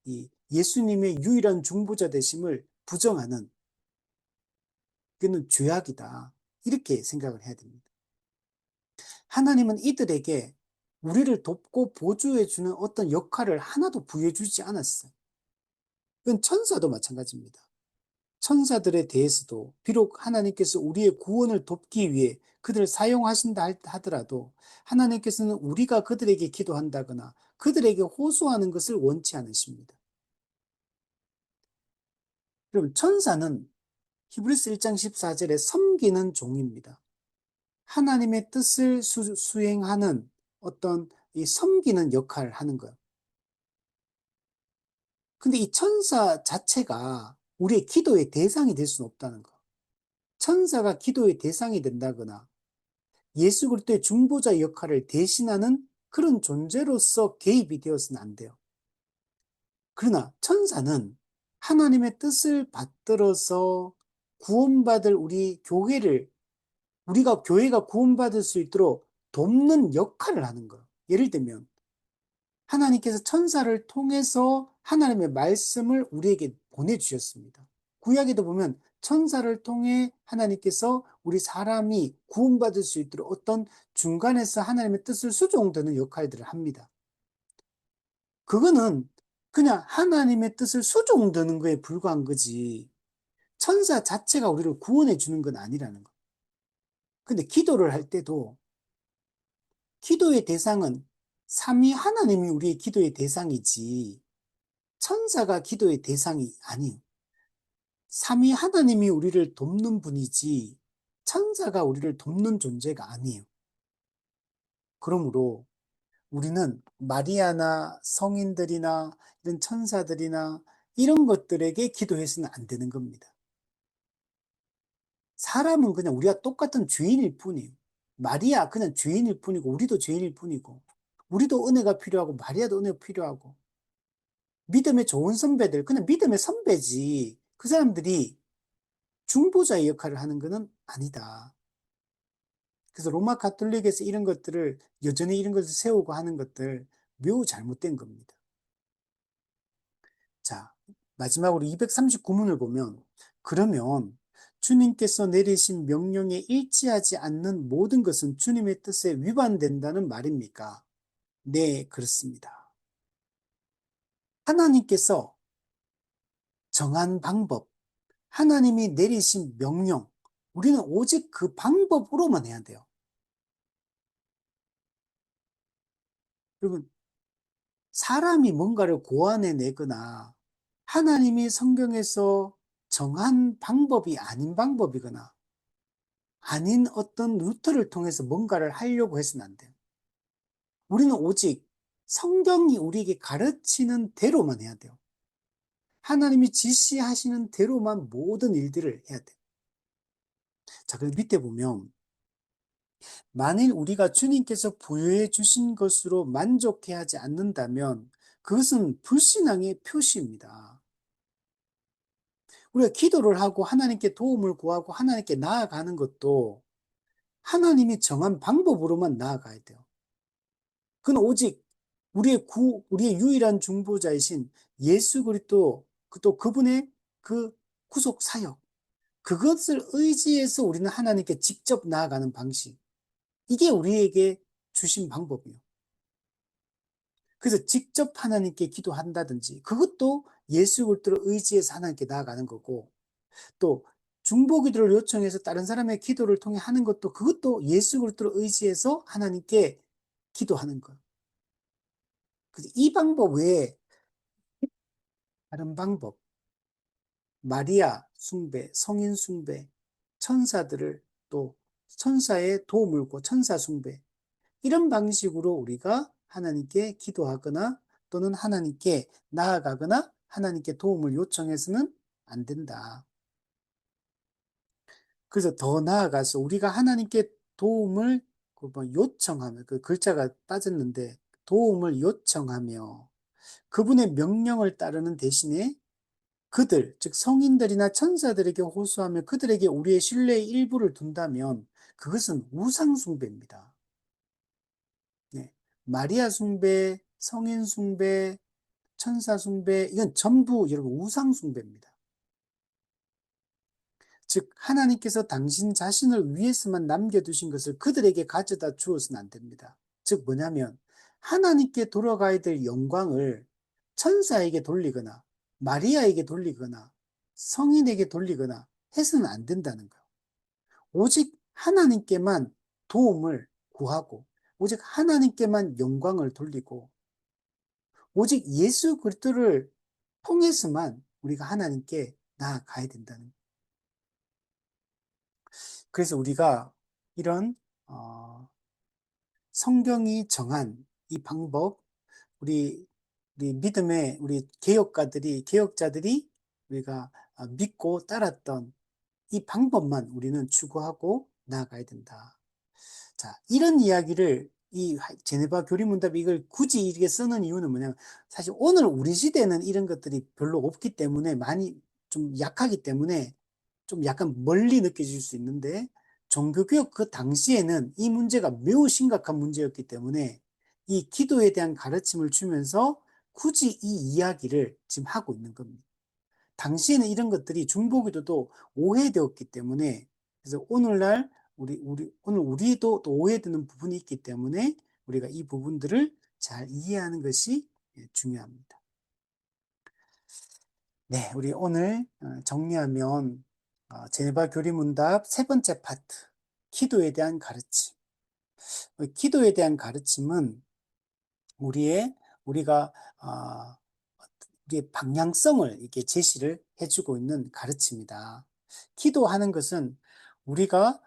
이 예수님의 유일한 중보자 되심을 부정하는, 그는 죄악이다. 이렇게 생각을 해야 됩니다. 하나님은 이들에게 우리를 돕고 보조해주는 어떤 역할을 하나도 부여주지 않았어요. 이건 천사도 마찬가지입니다. 천사들에 대해서도 비록 하나님께서 우리의 구원을 돕기 위해 그들을 사용하신다 하더라도 하나님께서는 우리가 그들에게 기도한다거나 그들에게 호소하는 것을 원치 않으십니다. 그럼 천사는 히브리서 1장 14절에 섬기는 종입니다. 하나님의 뜻을 수행하는 어떤 이 섬기는 역할을 하는 거예요. 근데 이 천사 자체가 우리의 기도의 대상이 될 수는 없다는 거. 천사가 기도의 대상이 된다거나 예수 그리스도의 중보자 역할을 대신하는 그런 존재로서 개입이 되어서는 안 돼요. 그러나 천사는 하나님의 뜻을 받들어서 구원받을 우리 교회를, 우리가 교회가 구원받을 수 있도록 돕는 역할을 하는 거예요. 예를 들면 하나님께서 천사를 통해서 하나님의 말씀을 우리에게 보내주셨습니다. 구약에도 보면 천사를 통해 하나님께서 우리 사람이 구원받을 수 있도록 어떤 중간에서 하나님의 뜻을 수종드는 역할들을 합니다. 그거는 그냥 하나님의 뜻을 수종드는 거에 불과한 거지 천사 자체가 우리를 구원해 주는 건 아니라는 거. 근데 기도를 할 때도 기도의 대상은 삼위 하나님이 우리의 기도의 대상이지 천사가 기도의 대상이 아니에요. 삼위 하나님이 우리를 돕는 분이지 천사가 우리를 돕는 존재가 아니에요. 그러므로 우리는 마리아나 성인들이나 이런 천사들이나 이런 것들에게 기도해서는 안 되는 겁니다. 사람은 그냥 우리가 똑같은 죄인일 뿐이에요. 마리아 그냥 죄인일 뿐이고 우리도 죄인일 뿐이고 우리도 은혜가 필요하고 마리아도 은혜가 필요하고 믿음의 좋은 선배들 그냥 믿음의 선배지 그 사람들이 중보자의 역할을 하는 것은 아니다. 그래서 로마 가톨릭에서 이런 것들을 여전히 이런 것을 세우고 하는 것들 매우 잘못된 겁니다. 자, 마지막으로 239문을 보면 그러면 주님께서 내리신 명령에 일치하지 않는 모든 것은 주님의 뜻에 위반된다는 말입니까? 네, 그렇습니다. 하나님께서 정한 방법, 하나님이 내리신 명령, 우리는 오직 그 방법으로만 해야 돼요. 여러분, 사람이 뭔가를 고안해내거나 하나님이 성경에서 정한 방법이 아닌 방법이거나 아닌 어떤 루트를 통해서 뭔가를 하려고 해서는 안 돼요. 우리는 오직 성경이 우리에게 가르치는 대로만 해야 돼요. 하나님이 지시하시는 대로만 모든 일들을 해야 돼요. 자, 그 밑에 보면 만일 우리가 주님께서 부여해 주신 것으로 만족해 하지 않는다면 그것은 불신앙의 표시입니다. 우리가 기도를 하고 하나님께 도움을 구하고 하나님께 나아가는 것도 하나님이 정한 방법으로만 나아가야 돼요. 그건 오직 우리의 유일한 중보자이신 예수 그리스도, 또 그분의 그 구속 사역, 그것을 의지해서 우리는 하나님께 직접 나아가는 방식. 이게 우리에게 주신 방법이에요. 그래서 직접 하나님께 기도한다든지, 그것도 예수 그리스도를 의지해서 하나님께 나아가는 거고, 또 중보기도를 요청해서 다른 사람의 기도를 통해 하는 것도, 그것도 예수 그리스도를 의지해서 하나님께 기도하는 거예요. 그래서 이 방법 외에 다른 방법, 마리아 숭배, 성인 숭배, 천사들을, 또 천사의 도움을 구하고 천사 숭배, 이런 방식으로 우리가 하나님께 기도하거나 또는 하나님께 나아가거나 하나님께 도움을 요청해서는 안 된다. 그래서 더 나아가서 우리가 하나님께 도움을 요청하며, 그 글자가 빠졌는데, 도움을 요청하며 그분의 명령을 따르는 대신에 그들, 즉 성인들이나 천사들에게 호소하며 그들에게 우리의 신뢰의 일부를 둔다면 그것은 우상 숭배입니다. 네. 마리아 숭배, 성인 숭배, 천사 숭배, 이건 전부 여러분 우상 숭배입니다. 즉 하나님께서 당신 자신을 위해서만 남겨두신 것을 그들에게 가져다 주어서는 안 됩니다. 즉 뭐냐면 하나님께 돌아가야 될 영광을 천사에게 돌리거나 마리아에게 돌리거나 성인에게 돌리거나 해서는 안 된다는 거예요. 오직 하나님께만 도움을 구하고 오직 하나님께만 영광을 돌리고 오직 예수 그리스도를 통해서만 우리가 하나님께 나아가야 된다는 거예요. 그래서 우리가 이런 성경이 정한 이 방법, 우리 믿음의 우리 개혁자들이 우리가 믿고 따랐던 이 방법만 우리는 추구하고 나아가야 된다. 자, 이런 이야기를 이 제네바 교리문답 이걸 굳이 이렇게 쓰는 이유는 뭐냐면 사실 오늘 우리 시대는 이런 것들이 별로 없기 때문에 많이 좀 약하기 때문에 좀 약간 멀리 느껴질 수 있는데 종교개혁 그 당시에는 이 문제가 매우 심각한 문제였기 때문에 이 기도에 대한 가르침을 주면서 굳이 이 이야기를 지금 하고 있는 겁니다. 당시에는 이런 것들이 중보기도도 오해되었기 때문에 그래서 오늘날 오늘 우리도 또 오해되는 부분이 있기 때문에 우리가 이 부분들을 잘 이해하는 것이 중요합니다. 네, 우리 오늘 정리하면 제네바 교리문답 세 번째 파트, 기도에 대한 가르침. 기도에 대한 가르침은 우리가 우리의 방향성을 이렇게 제시를 해주고 있는 가르침이다. 기도하는 것은 우리가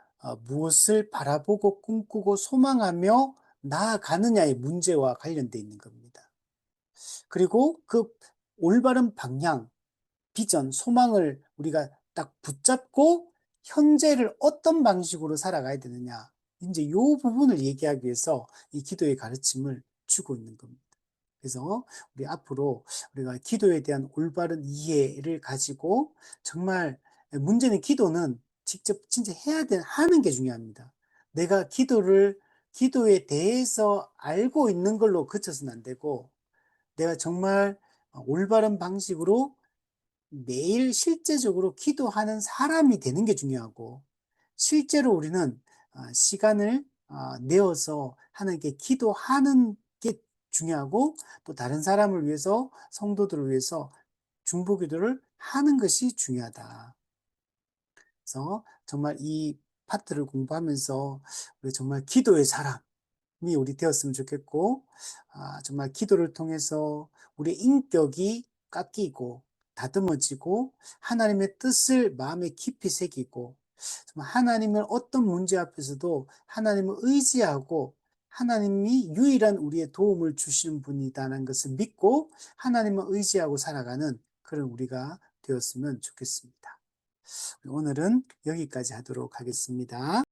무엇을 바라보고 꿈꾸고 소망하며 나아가느냐의 문제와 관련되어 있는 겁니다. 그리고 그 올바른 방향, 비전, 소망을 우리가 딱 붙잡고 현재를 어떤 방식으로 살아가야 되느냐. 이제 이 부분을 얘기하기 위해서 이 기도의 가르침을 주고 있는 겁니다. 그래서 우리 앞으로 우리가 기도에 대한 올바른 이해를 가지고 정말 문제는 기도는 직접 진짜 하는 게 중요합니다. 내가 기도에 대해서 알고 있는 걸로 그쳐서는 안 되고 내가 정말 올바른 방식으로 매일 실제적으로 기도하는 사람이 되는 게 중요하고 실제로 우리는 시간을 내어서 하나님께 기도하는 게 중요하고 또 다른 사람을 위해서 성도들을 위해서 중보기도를 하는 것이 중요하다. 그래서 정말 이 파트를 공부하면서 우리 정말 기도의 사람 우리 되었으면 좋겠고, 정말 기도를 통해서 우리의 인격이 깎이고, 다듬어지고, 하나님의 뜻을 마음에 깊이 새기고, 정말 하나님을 어떤 문제 앞에서도 하나님을 의지하고, 하나님이 유일한 우리의 도움을 주시는 분이다는 것을 믿고, 하나님을 의지하고 살아가는 그런 우리가 되었으면 좋겠습니다. 오늘은 여기까지 하도록 하겠습니다.